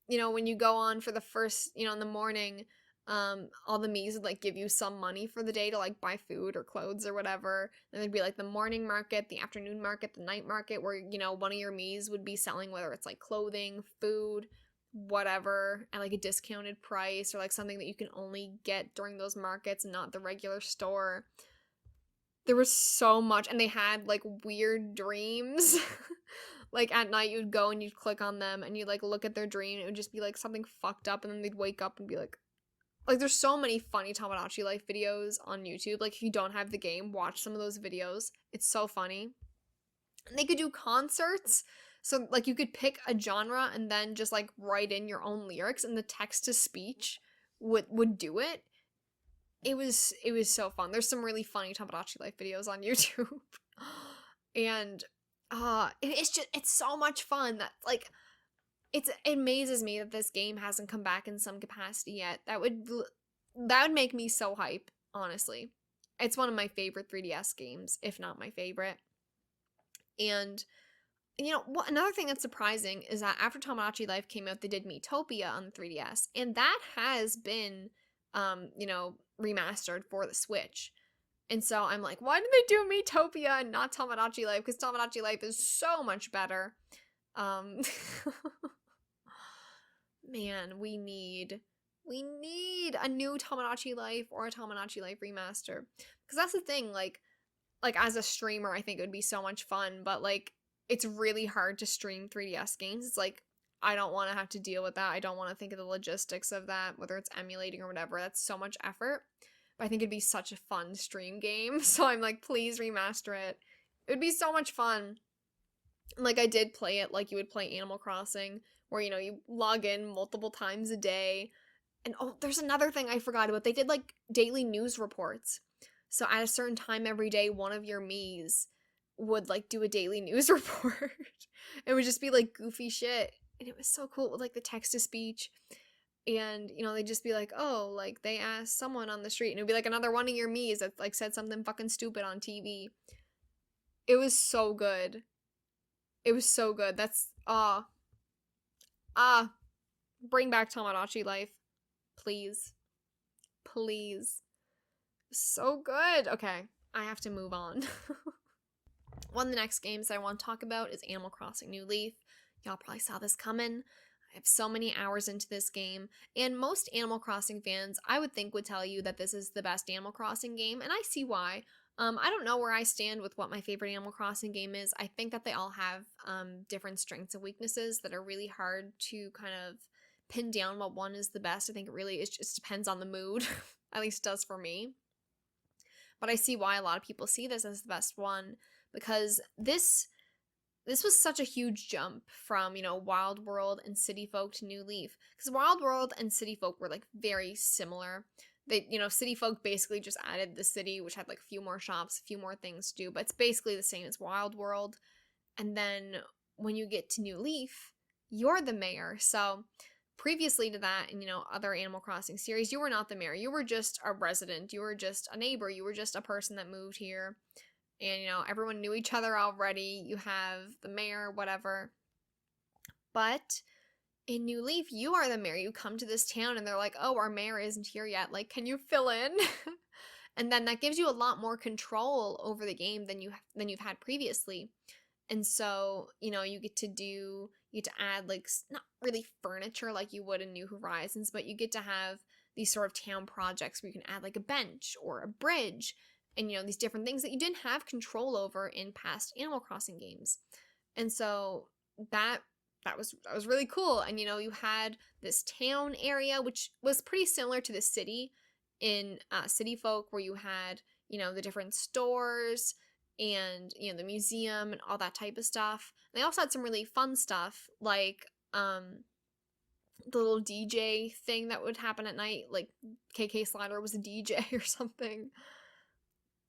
you know, when you go on for the first, you know, in the morning, all the Miis would, like, give you some money for the day to, like, buy food or clothes or whatever. And there'd be, like, the morning market, the afternoon market, the night market, where, you know, one of your Miis would be selling, whether it's, like, clothing, food, whatever, at, like, a discounted price, or, like, something that you can only get during those markets and not the regular store. There was so much, and they had, like, weird dreams. Like, at night, you'd go and you'd click on them, and you'd, like, look at their dream, and it would just be, like, something fucked up, and then they'd wake up and be like, there's so many funny Tomodachi Life videos on YouTube. Like, if you don't have the game, watch some of those videos. It's so funny. And they could do concerts. So, like, you could pick a genre and then just, like, write in your own lyrics, and the text-to-speech would do it. It was so fun. There's some really funny Tomodachi Life videos on YouTube. And it's so much fun that, like, it amazes me that this game hasn't come back in some capacity yet. That would make me so hype, honestly. It's one of my favorite 3DS games, if not my favorite. And, you know, another thing that's surprising is that after Tomodachi Life came out, they did Miitopia on the 3DS, and that has been, you know, remastered for the Switch. And so I'm like, why did they do Miitopia and not Tomodachi Life? Because Tomodachi Life is so much better. Man, we need a new Tomodachi Life or a Tomodachi Life remaster. Because that's the thing, like as a streamer, I think it would be so much fun, but, like, it's really hard to stream 3DS games. It's like, I don't want to have to deal with that. I don't want to think of the logistics of that, whether it's emulating or whatever. That's so much effort. But I think it'd be such a fun stream game. So I'm like, please remaster it. It would be so much fun. Like, I did play it like you would play Animal Crossing, where, you know, you log in multiple times a day. And, oh, there's another thing I forgot about. They did, like, daily news reports. So at a certain time every day, one of your Miis would, like, do a daily news report. It would just be, like, goofy shit. And it was so cool with, like, the text-to-speech. And, you know, they'd just be like, oh, like, they asked someone on the street. And it would be, like, another one of your Miis that, like, said something fucking stupid on TV. It was so good. It was so good. That's, bring back Tomodachi Life. Please. Please. So good. Okay, I have to move on. One of the next games I want to talk about is Animal Crossing New Leaf. Y'all probably saw this coming. I have so many hours into this game, and most Animal Crossing fans, I would think, would tell you that this is the best Animal Crossing game, and I see why. I don't know where I stand with what my favorite Animal Crossing game is. I think that they all have different strengths and weaknesses that are really hard to kind of pin down what one is the best. I think it just depends on the mood, at least it does for me. But I see why a lot of people see this as the best one, because this was such a huge jump from, you know, Wild World and City Folk to New Leaf. Because Wild World and City Folk were, like, very similar. They, you know, City Folk basically just added the city, which had, like, a few more shops, a few more things to do, but it's basically the same as Wild World. And then when you get to New Leaf, you're the mayor. So previously to that, and, you know, other Animal Crossing series, you were not the mayor. You were just a resident. You were just a neighbor. You were just a person that moved here. And, you know, everyone knew each other already. You have the mayor, whatever. But in New Leaf, you are the mayor. You come to this town and they're like, oh, our mayor isn't here yet. Like, can you fill in? And then that gives you a lot more control over the game than you've had previously. And so, you get to add like not really furniture like you would in New Horizons, but you get to have these sort of town projects where you can add like a bench or a bridge and these different things that you didn't have control over in past Animal Crossing games. And so that was really cool. And you had this town area which was pretty similar to the city in City Folk, where you had the different stores and the museum and all that type of stuff. And they also had some really fun stuff like the little DJ thing that would happen at night, like KK Slider was a DJ or something.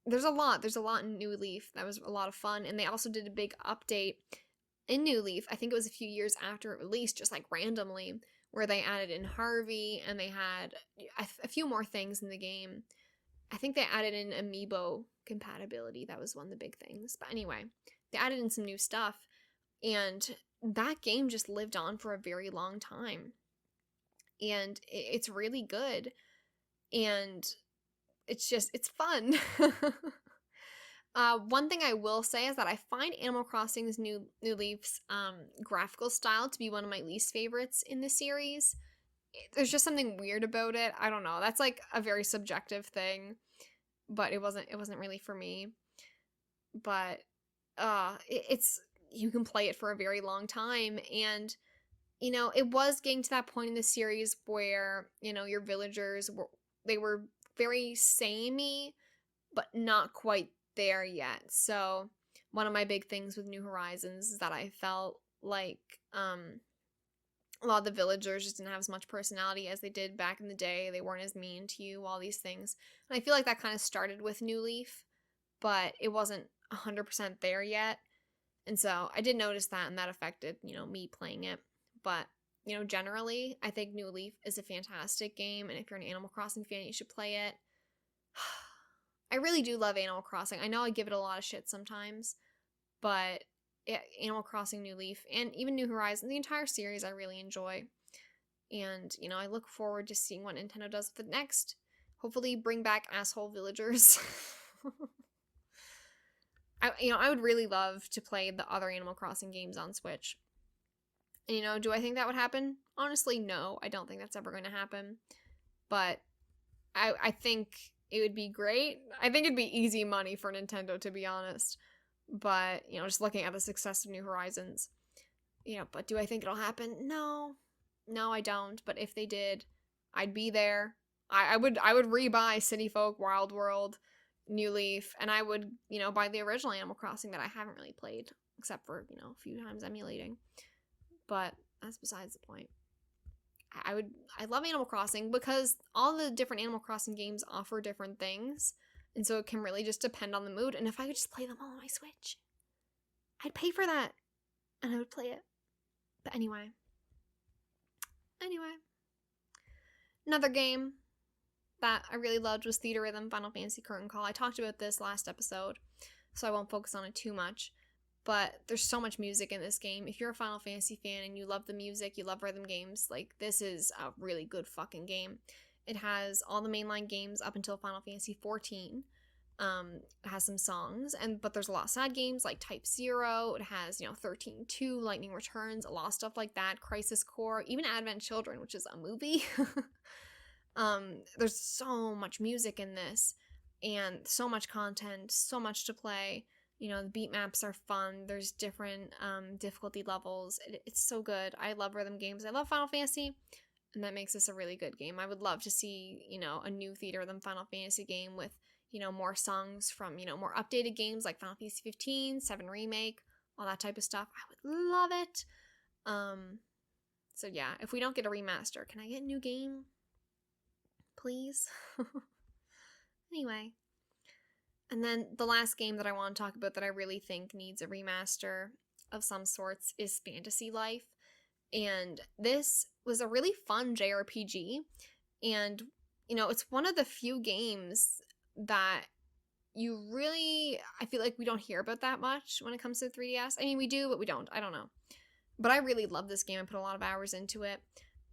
There's a lot in New Leaf that was a lot of fun. And they also did a big update in New Leaf, I think it was a few years after it released, just like randomly, where they added in Harvey and they had a few more things in the game. I think they added in amiibo compatibility. That was one of the big things. But anyway, they added in some new stuff, and that game just lived on for a very long time. And it's really good. And it's fun. One thing I will say is that I find Animal Crossing's New Leaf's graphical style to be one of my least favorites in the series. There's just something weird about it. I don't know. That's like a very subjective thing, but it wasn't really for me. But it's you can play it for a very long time, and it was getting to that point in the series where your villagers were very samey, but not quite there yet. So one of my big things with New Horizons is that I felt like a lot of the villagers just didn't have as much personality as they did back in the day. They weren't as mean to you, all these things. And I feel like that kind of started with New Leaf, but it wasn't 100% there yet. And so I did notice that, and that affected, me playing it. But, generally, I think New Leaf is a fantastic game, and if you're an Animal Crossing fan, you should play it. I really do love Animal Crossing. I know I give it a lot of shit sometimes, but Animal Crossing New Leaf and even New Horizons, the entire series I really enjoy. And, I look forward to seeing what Nintendo does with it next. Hopefully bring back asshole villagers. I would really love to play the other Animal Crossing games on Switch. And, do I think that would happen? Honestly, no. I don't think that's ever going to happen. But I think it would be great. I think it'd be easy money for Nintendo, to be honest. But, just looking at the success of New Horizons. But do I think it'll happen? No. No, I don't. But if they did, I'd be there. I would rebuy City Folk, Wild World, New Leaf, and I would, buy the original Animal Crossing that I haven't really played, except for, a few times emulating. But that's besides the point. I love Animal Crossing because all the different Animal Crossing games offer different things, and so it can really just depend on the mood. And if I could just play them all on my Switch, I'd pay for that, and I would play it. But anyway, another game that I really loved was Theatrhythm Final Fantasy Curtain Call. I talked about this last episode, so I won't focus on it too much. But there's so much music in this game. If you're a Final Fantasy fan and you love the music, you love rhythm games, like, this is a really good fucking game. It has all the mainline games up until Final Fantasy 14. It has some songs, but there's a lot of sad games like Type 0. It has, 13-2, Lightning Returns, a lot of stuff like that, Crisis Core, even Advent Children, which is a movie. There's so much music in this, and so much content, so much to play. The beat maps are fun. There's different difficulty levels. It's so good. I love rhythm games. I love Final Fantasy, and that makes this a really good game. I would love to see, a new Theatrhythm Final Fantasy game with, more songs from, more updated games like Final Fantasy 15, 7 Remake, all that type of stuff. I would love it. So yeah, if we don't get a remaster, can I get a new game? Please? Anyway. And then the last game that I want to talk about that I really think needs a remaster of some sorts is Fantasy Life. And this was a really fun JRPG. And, it's one of the few games that I feel like we don't hear about that much when it comes to 3DS. I mean, we do, but we don't. I don't know. But I really love this game. I put a lot of hours into it.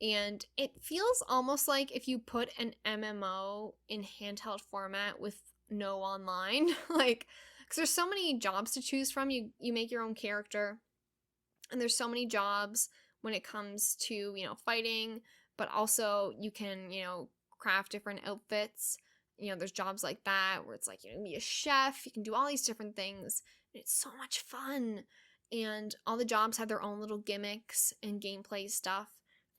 And it feels almost like if you put an MMO in handheld format with no online, like, because there's so many jobs to choose from. You make your own character, and there's so many jobs when it comes to, fighting, but also you can, craft different outfits. There's jobs like that where it's like you can be a chef, you can do all these different things. And it's so much fun. And all the jobs have their own little gimmicks and gameplay stuff.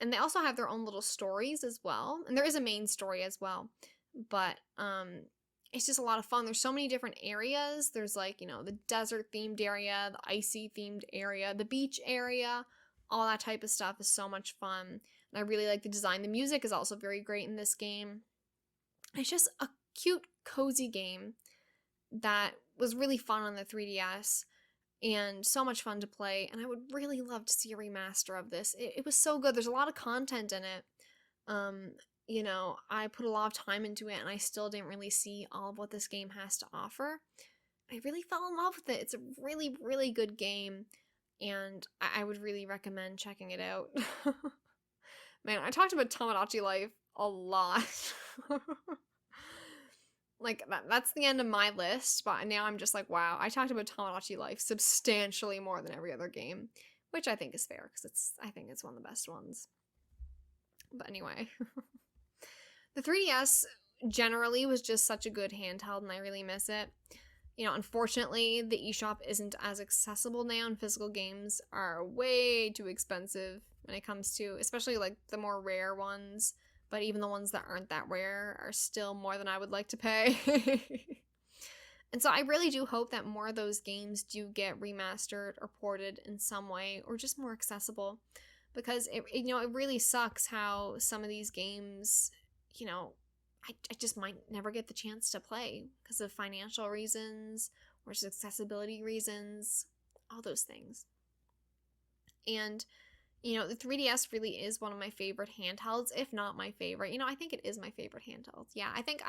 And they also have their own little stories as well. And there is a main story as well. But it's just a lot of fun. There's so many different areas. There's like, the desert themed area, the icy themed area, the beach area, all that type of stuff is so much fun. And I really like the design. The music is also very great in this game. It's just a cute, cozy game that was really fun on the 3DS and so much fun to play. And I would really love to see a remaster of this. It was so good. There's a lot of content in it. I put a lot of time into it and I still didn't really see all of what this game has to offer. I really fell in love with it. It's a really, really good game, and I would really recommend checking it out. Man, I talked about Tomodachi Life a lot. Like, that's the end of my list, but now I'm just like, wow, I talked about Tomodachi Life substantially more than every other game, which I think is fair, because I think it's one of the best ones. But anyway, the 3DS generally was just such a good handheld, and I really miss it. Unfortunately, the eShop isn't as accessible now, and physical games are way too expensive when it comes to, especially like the more rare ones, but even the ones that aren't that rare are still more than I would like to pay. And so I really do hope that more of those games do get remastered or ported in some way, or just more accessible, because it really sucks how some of these games, I just might never get the chance to play because of financial reasons or just accessibility reasons, all those things. And, the 3DS really is one of my favorite handhelds, if not my favorite. I think it is my favorite handheld. Yeah, I think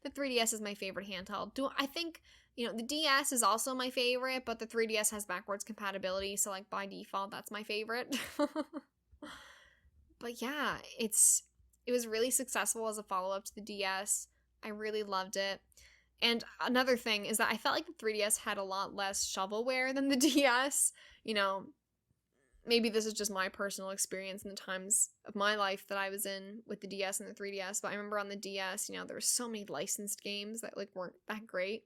the 3DS is my favorite handheld. I think, the DS is also my favorite, but the 3DS has backwards compatibility, so like by default, that's my favorite. But yeah, it was really successful as a follow-up to the DS. I really loved it. And another thing is that I felt like the 3DS had a lot less shovelware than the DS. Maybe this is just my personal experience in the times of my life that I was in with the DS and the 3DS, but I remember on the DS, there were so many licensed games that like weren't that great.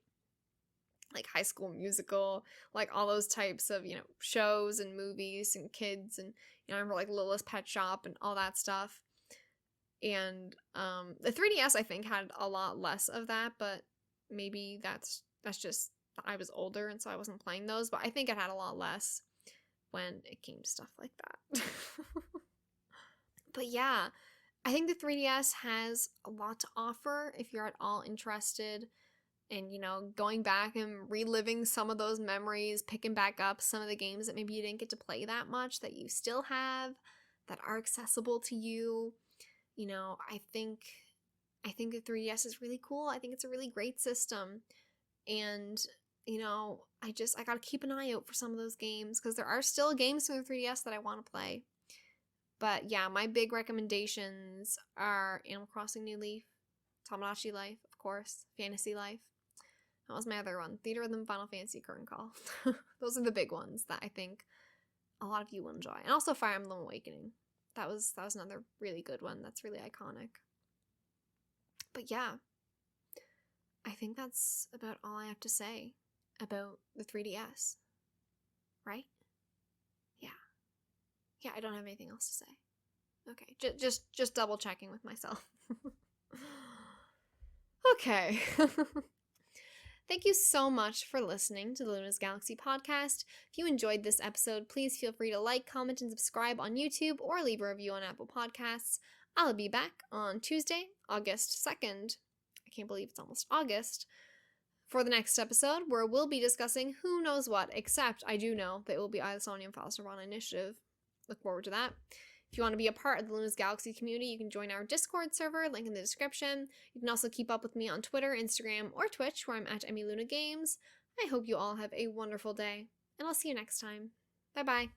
Like High School Musical, like all those types of, shows and movies and kids, and I remember like Lola's Pet Shop and all that stuff. And the 3DS I think had a lot less of that, but maybe that's just I was older and so I wasn't playing those, but I think it had a lot less when it came to stuff like that. But yeah, I think the 3DS has a lot to offer if you're at all interested in, going back and reliving some of those memories, picking back up some of the games that maybe you didn't get to play that much that you still have, that are accessible to you. I think the 3DS is really cool. I think it's a really great system. And, I gotta keep an eye out for some of those games, because there are still games from the 3DS that I want to play. But yeah, my big recommendations are Animal Crossing New Leaf, Tomodachi Life, of course, Fantasy Life. That was my other one. Theatrhythm, Final Fantasy, Curtain Call. Those are the big ones that I think a lot of you will enjoy. And also Fire Emblem Awakening. That was another really good one. That's really iconic. But yeah, I think that's about all I have to say about the 3DS. Right? Yeah. Yeah, I don't have anything else to say. Okay, just double checking with myself. Okay. Thank you so much for listening to the Luna's Galaxy podcast. If you enjoyed this episode, please feel free to like, comment, and subscribe on YouTube or leave a review on Apple Podcasts. I'll be back on Tuesday, August 2nd. I can't believe it's almost August. For the next episode, where we'll be discussing who knows what, except I do know that it will be either Somnium Files nirvanA Initiative. Look forward to that. If you want to be a part of the Luna's Galaxy community, you can join our Discord server, link in the description. You can also keep up with me on Twitter, Instagram, or Twitch, where I'm at EmiLunaGames. I hope you all have a wonderful day, and I'll see you next time. Bye-bye.